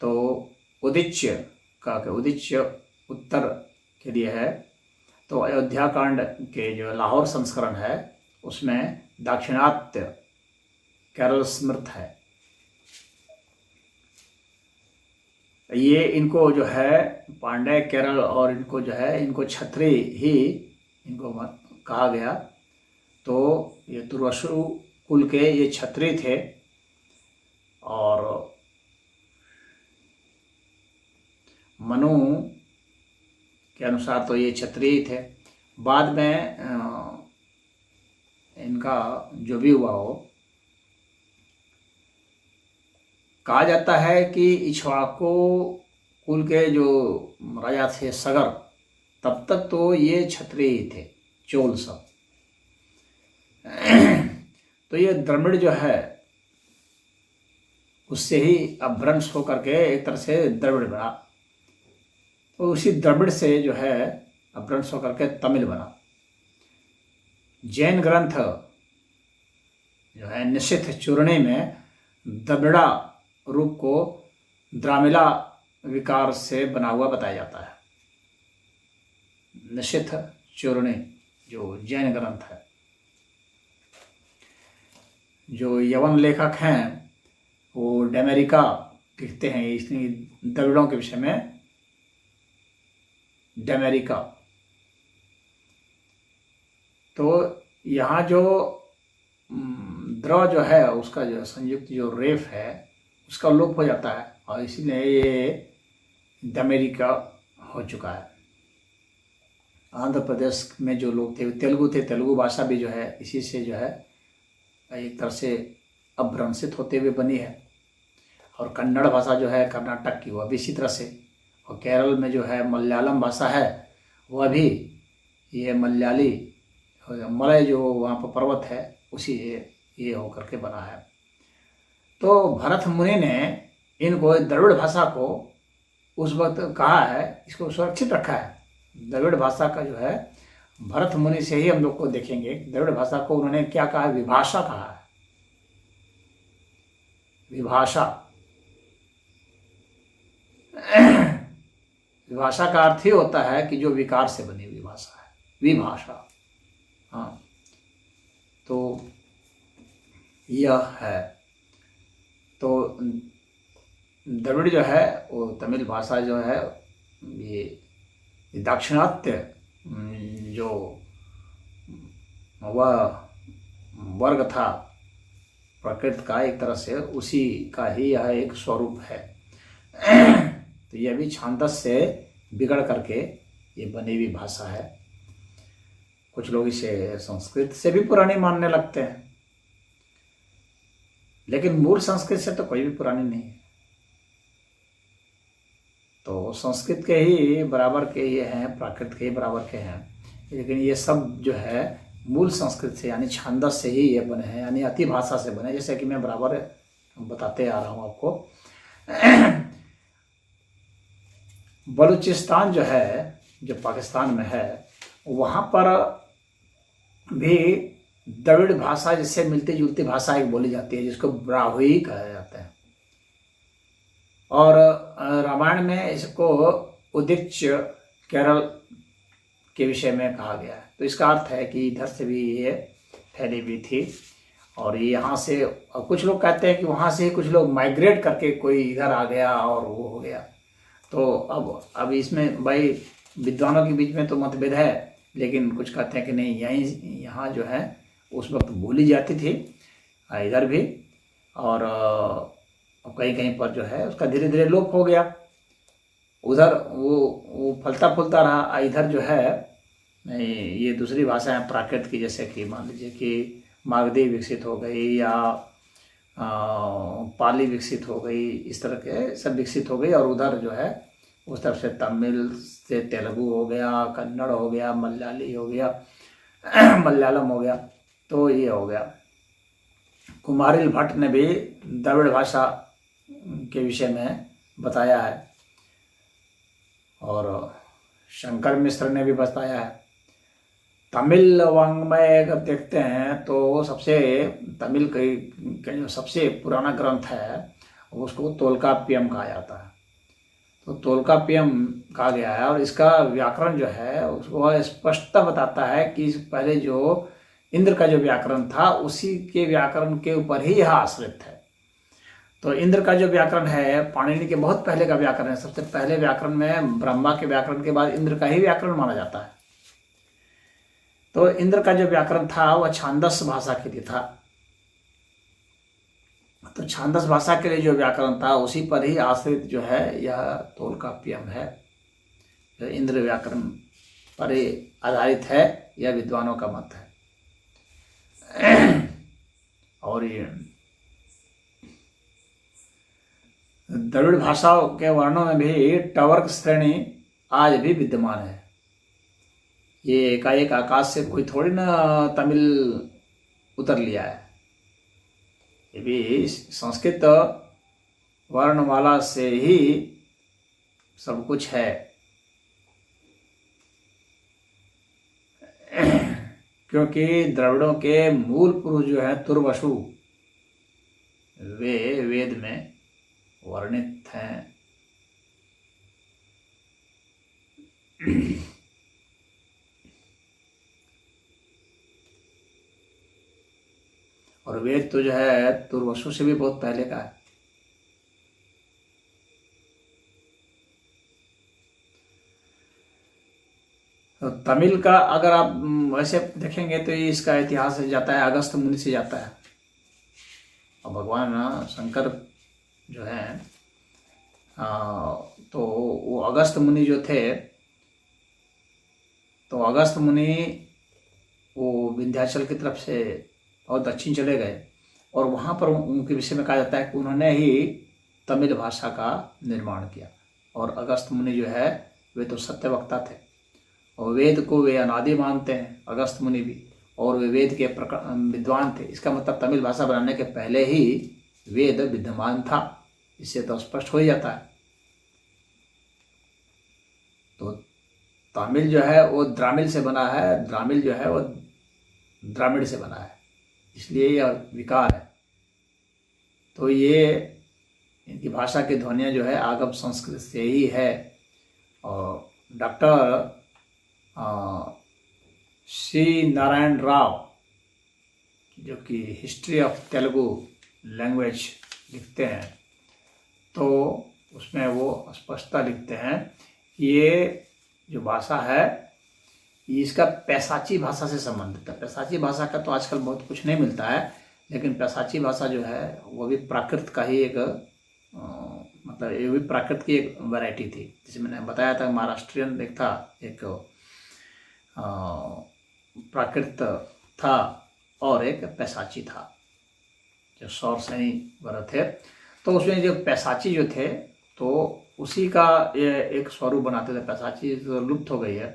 तो उदिच्य उत्तर के लिए है। तो अयोध्या कांड के जो लाहौर संस्करण है उसमें दाक्षिणात्य केरल स्मृत है। ये इनको जो है पांड्य केरल और इनको जो है इनको क्षत्रिय ही इनको कहा गया। तो ये तुर्वसु कुल के ये क्षत्रिय थे और मनु के अनुसार तो ये क्षत्रिय थे। बाद में इनका जो भी हुआ हो, कहा जाता है कि इक्ष्वाकु कुल के जो राजा थे सगर, तब तक तो ये क्षत्रिय थे, चोल सब। तो ये द्रविड़ जो है उससे ही अपभ्रंश होकर के एक तरह से द्रविड़ बना। तो उसी द्रविड़ से जो है अपभ्रंश होकर के तमिल बना। जैन ग्रंथ जो है निशिथ चूर्णी में द्रविड़ा रूप को द्रामिला विकार से बना हुआ बताया जाता है। निशिथ चूर्णी जो जैन ग्रंथ है, जो यवन लेखक हैं वो डेमेरिका लिखते हैं इसलिए द्रविड़ों के विषय में, डेमेरिका। तो यहाँ जो द्र जो है उसका जो संयुक्त जो रेफ है उसका लोप हो जाता है और इसीलिए ये डेमेरिका हो चुका है। आंध्र प्रदेश में जो लोग थे तेलुगु भाषा भी जो है इसी से जो है एक तरह से अपभ्रंशित होते हुए बनी है। और कन्नड़ भाषा जो है कर्नाटक की वह भी इसी तरह से। और केरल में जो है मलयालम भाषा है वह भी ये मलयाली मलय जो वहाँ पर पर्वत है उसी ये होकर के बना है। तो भरत मुनि ने इनको द्रविड़ भाषा को उस वक्त कहा है, इसको सुरक्षित रखा है। द्रविड़ भाषा का जो है भरत मुनि से ही हम लोग को देखेंगे। द्रविड़ भाषा को उन्होंने क्या कहा है? विभाषा कहा है। विभाषा विभाषा का अर्थ ही होता है कि जो विकार से बनी हुई भाषा है, विभाषा। हाँ, तो यह है। तो द्रविड़ जो है वो तमिल भाषा जो है ये दाक्षिणात्य जो वह वर्ग था प्रकृति का एक तरह से, उसी का ही यह एक स्वरूप है। तो यह भी छांदस से बिगड़ करके ये बनी हुई भाषा है। कुछ लोग इसे संस्कृत से भी पुरानी मानने लगते हैं, लेकिन मूल संस्कृत से तो कोई भी पुरानी नहीं है। तो संस्कृत के ही बराबर के ये हैं, प्राकृत के ही बराबर के हैं, लेकिन ये सब जो है मूल संस्कृत से यानी छांदस से ही ये बने हैं, यानी अति भाषा से बने। जैसे कि मैं बराबर बताते आ रहा हूँ आपको। बलूचिस्तान जो है, जो पाकिस्तान में है, वहाँ पर भी द्रविड़ भाषा जिससे मिलती जुलती भाषा एक बोली जाती है जिसको ब्राह्वी कहा जाता है। और रामायण में इसको उदिच्य केरल के विषय में कहा गया है। तो इसका अर्थ है कि इधर से भी ये फैली हुई थी और यहाँ से, और कुछ लोग कहते हैं कि वहाँ से ही कुछ लोग माइग्रेट करके कोई इधर आ गया और वो हो गया। तो अब इसमें भाई विद्वानों के बीच में तो मतभेद है, लेकिन कुछ कहते हैं कि नहीं, यहाँ जो है उस वक्त बोली जाती थी इधर भी, और कहीं कहीं पर जो है उसका धीरे धीरे लोप हो गया। उधर वो फलता फूलता रहा, इधर जो है ये दूसरी भाषाएं प्राकृत की, जैसे कि मान लीजिए कि मागधी विकसित हो गई या पाली विकसित हो गई, इस तरह के सब विकसित हो गई। और उधर जो है उस तरफ से तमिल से तेलुगु हो गया, कन्नड़ हो गया, मलयाली हो गया, मलयालम हो गया, तो ये हो गया। कुमारिल भट्ट ने भी द्रविड़ भाषा के विषय में बताया है और शंकर मिश्र ने भी बताया है। तमिल वाङ्मय अगर देखते हैं तो सबसे तमिल का जो सबसे पुराना ग्रंथ है उसको तोल्काप्पियम कहा जाता है। तो तोल्काप्पियम कहा गया है और इसका व्याकरण जो है उसको स्पष्टता बताता है कि पहले जो इंद्र का जो व्याकरण था उसी के व्याकरण के ऊपर ही यह आश्रित है। तो इंद्र का जो व्याकरण है पाणिनि के बहुत पहले का व्याकरण है। सबसे पहले व्याकरण में ब्रह्मा के व्याकरण के बाद इंद्र का ही व्याकरण माना जाता है। तो इंद्र का जो व्याकरण था वह छांदस भाषा के लिए था। तो छांदस भाषा के लिए जो व्याकरण था उसी पर ही आश्रित जो है यह तोल्काप्पियम है, जो इंद्र व्याकरण पर ही आधारित है, यह विद्वानों का मत है। और ये द्रविड़ भाषाओं के वर्णों में भी टवर्क श्रेणी आज भी विद्यमान है। ये एकाएक आकाश से कोई थोड़ी ना तमिल उतर लिया है, ये भी संस्कृत वर्णमाला से ही सब कुछ है। क्योंकि द्रविड़ों के मूल पुरुष जो है तुर्वसु, वे वेद में वर्णित हैं। और वेद तो जो है तुर्वसु से भी बहुत पहले का है। तो तमिल का अगर आप वैसे देखेंगे तो इसका इतिहास जाता है अगस्त मुनि से जाता है। और भगवान शंकर जो है तो वो अगस्त मुनि जो थे, तो अगस्त मुनि वो विंध्याचल की तरफ से और दक्षिण चले गए और वहाँ पर उनके विषय में कहा जाता है कि उन्होंने ही तमिल भाषा का निर्माण किया। और अगस्त मुनि जो है वे तो सत्यवक्ता थे और वेद को वे अनादि मानते हैं, अगस्त मुनि भी, और वे वेद के विद्वान थे। इसका मतलब तमिल भाषा बनाने के पहले ही वेद विद्यमान था, इससे तो स्पष्ट हो ही जाता है। तो तमिल जो है वो द्रामिल से बना है, द्रामिल जो है वो द्रामिड़ से बना है, इसलिए यह विकार है। तो ये इनकी भाषा की ध्वनियाँ जो है आगम संस्कृत से ही है। और डॉक्टर सी नारायण राव जो कि हिस्ट्री ऑफ तेलुगु लैंग्वेज लिखते हैं, तो उसमें वो स्पष्टता लिखते हैं कि ये जो भाषा है इसका पैसाची भाषा से संबंधित है। पैसाची भाषा का तो आजकल बहुत कुछ नहीं मिलता है, लेकिन पैसाची भाषा जो है वो भी प्राकृत का ही एक मतलब ये भी प्राकृत की एक वैरायटी थी। जैसे मैंने बताया था महाराष्ट्रियन एक था, एक प्राकृत था और एक पैसाची था, जो सौर सैनी वर्ग थे। तो उसमें जो पैसाची जो थे तो उसी का ये एक स्वरूप बनाते थे। पैसाची तो लुप्त हो गई है।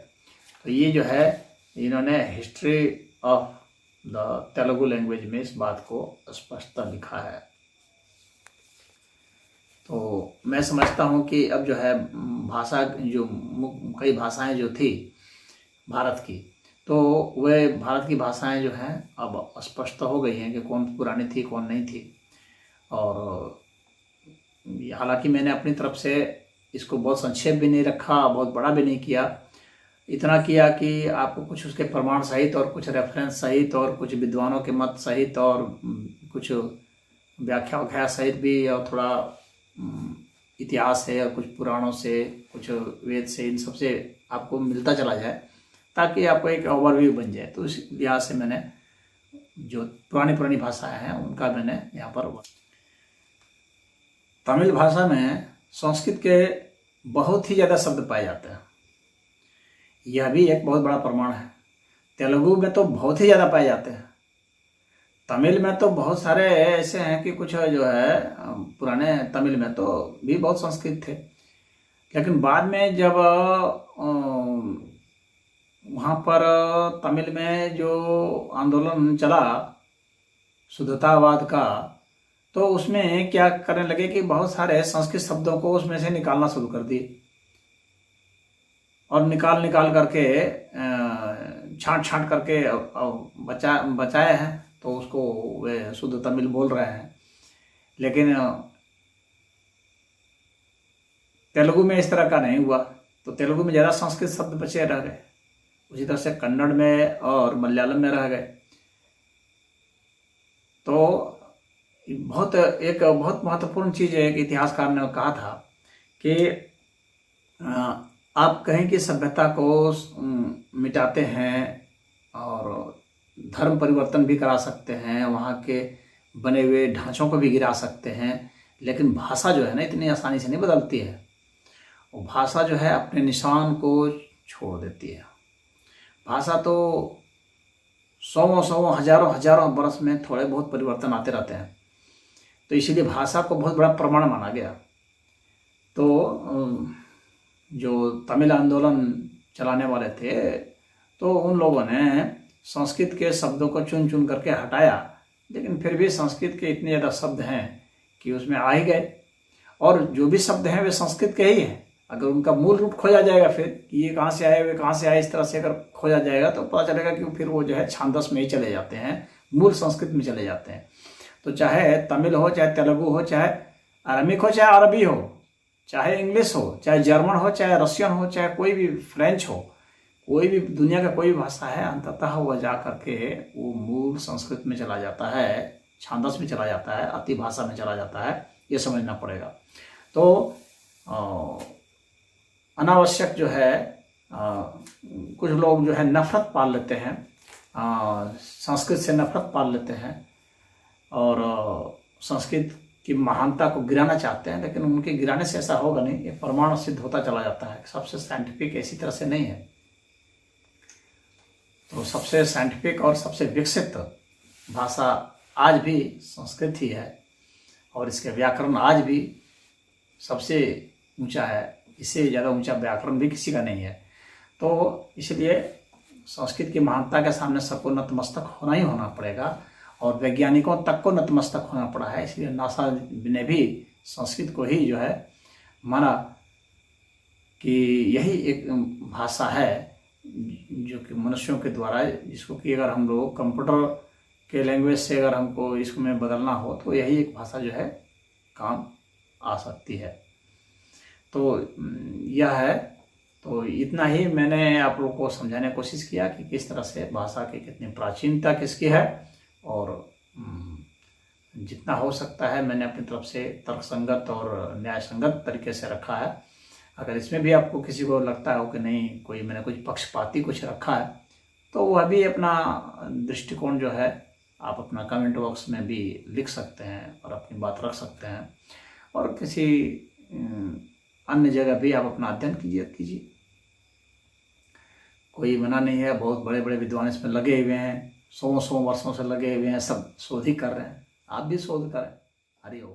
तो ये जो है इन्होंने history of the Telugu language में इस बात को स्पष्टता लिखा है। तो मैं समझता हूँ कि अब जो है भाषा जो कई भाषाएं जो थी भारत की, तो वे भारत की भाषाएं जो हैं अब स्पष्ट हो गई हैं कि कौन पुरानी थी कौन नहीं थी। और हालांकि मैंने अपनी तरफ से इसको बहुत संक्षेप भी नहीं रखा, बहुत बड़ा भी नहीं किया, इतना किया कि आपको कुछ उसके प्रमाण सहित और कुछ रेफरेंस सहित और कुछ विद्वानों के मत सहित और कुछ व्याख्या सहित भी, और थोड़ा इतिहास से और कुछ पुराणों से कुछ वेद से, इन सब से आपको मिलता चला जाए ताकि आपको एक ओवरव्यू बन जाए। तो इस लिहाज से मैंने जो पुरानी भाषाएं हैं उनका मैंने यहाँ पर तमिल भाषा में संस्कृत के बहुत ही ज़्यादा शब्द पाए जाते हैं। यह भी एक बहुत बड़ा प्रमाण है। तेलुगु में तो बहुत ही ज़्यादा पाए जाते हैं। तमिल में तो बहुत सारे ऐसे हैं कि कुछ जो है पुराने तमिल में तो भी बहुत संस्कृत थे, लेकिन बाद में जब वहाँ पर तमिल में जो आंदोलन चला शुद्धतावाद का, तो उसमें क्या करने लगे कि बहुत सारे संस्कृत शब्दों को उसमें से निकालना शुरू कर दिए और निकाल करके छांट करके बचाए हैं, तो उसको वे शुद्ध तमिल बोल रहे हैं। लेकिन तेलुगु में इस तरह का नहीं हुआ, तो तेलुगु में ज़्यादा संस्कृत शब्द बचे रह गए। उसी तरह से कन्नड़ में और मलयालम में रह गए। तो एक बहुत महत्वपूर्ण चीज़ है, एक इतिहासकार ने कहा था कि आप कहीं की सभ्यता को मिटाते हैं और धर्म परिवर्तन भी करा सकते हैं, वहाँ के बने हुए ढांचों को भी गिरा सकते हैं, लेकिन भाषा जो है ना इतनी आसानी से नहीं बदलती है। वो भाषा जो है अपने निशान को छोड़ देती है। भाषा तो सौ हजारों बरस में थोड़े बहुत परिवर्तन आते रहते हैं, तो इसीलिए भाषा को बहुत बड़ा प्रमाण माना गया। तो जो तमिल आंदोलन चलाने वाले थे, तो उन लोगों ने संस्कृत के शब्दों को चुन करके हटाया, लेकिन फिर भी संस्कृत के इतने ज़्यादा शब्द हैं कि उसमें आ ही गए। और जो भी शब्द हैं वे संस्कृत के ही हैं। अगर उनका मूल रूप खोजा जाएगा फिर कि ये कहाँ से आए वे कहाँ से आए, इस तरह से अगर खोजा जाएगा तो पता चलेगा कि फिर वो जो है छांदस में ही चले जाते हैं, मूल संस्कृत में चले जाते हैं। तो चाहे तमिल हो, चाहे तेलुगु हो, चाहे अरमिक हो, चाहे अरबी हो, चाहे इंग्लिश हो, चाहे जर्मन हो, चाहे रशियन हो, चाहे कोई भी फ्रेंच हो, कोई भी दुनिया का कोई भी भाषा है, अंततः वह जा करके वो मूल संस्कृत में चला जाता है, छांदस में चला जाता है, अति भाषा में चला जाता है। ये समझना पड़ेगा। तो अनावश्यक जो है कुछ लोग जो है नफरत पाल लेते हैं, संस्कृत से नफरत पाल लेते हैं और संस्कृत की महानता को गिराना चाहते हैं, लेकिन उनके गिराने से ऐसा होगा नहीं। ये प्रमाण सिद्ध होता चला जाता है। सबसे साइंटिफिक इसी तरह से नहीं है। तो सबसे साइंटिफिक और सबसे विकसित भाषा आज भी संस्कृत ही है, और इसके व्याकरण आज भी सबसे ऊंचा है। इससे ज़्यादा ऊंचा व्याकरण भी किसी का नहीं है। तो इसलिए संस्कृत की महानता के सामने सबको नतमस्तक होना ही होना पड़ेगा, और वैज्ञानिकों तक को नतमस्तक होना पड़ा है। इसलिए नासा ने भी संस्कृत को ही जो है माना कि यही एक भाषा है जो कि मनुष्यों के द्वारा, जिसको कि अगर हम लोग कंप्यूटर के लैंग्वेज से अगर हमको इसमें बदलना हो तो यही एक भाषा जो है काम आ सकती है। तो यह है। तो इतना ही मैंने आप लोगों को समझाने की कोशिश किया कि किस तरह से भाषा की कितनी प्राचीनता किसकी है, और जितना हो सकता है मैंने अपनी तरफ से तर्कसंगत और न्याय संगत तरीके से रखा है। अगर इसमें भी आपको किसी को लगता हो कि नहीं कोई मैंने कुछ पक्षपाती कुछ रखा है, तो वह भी अपना दृष्टिकोण जो है आप अपना कमेंट बॉक्स में भी लिख सकते हैं और अपनी बात रख सकते हैं, और किसी अन्य जगह भी आप अपना अध्ययन कीजिए। कोई मना नहीं है। बहुत बड़े बड़े विद्वान इसमें लगे हुए हैं, 100 वर्षों से लगे हुए हैं, सब शोध ही कर रहे हैं। आप भी शोध करें। हरि ओम।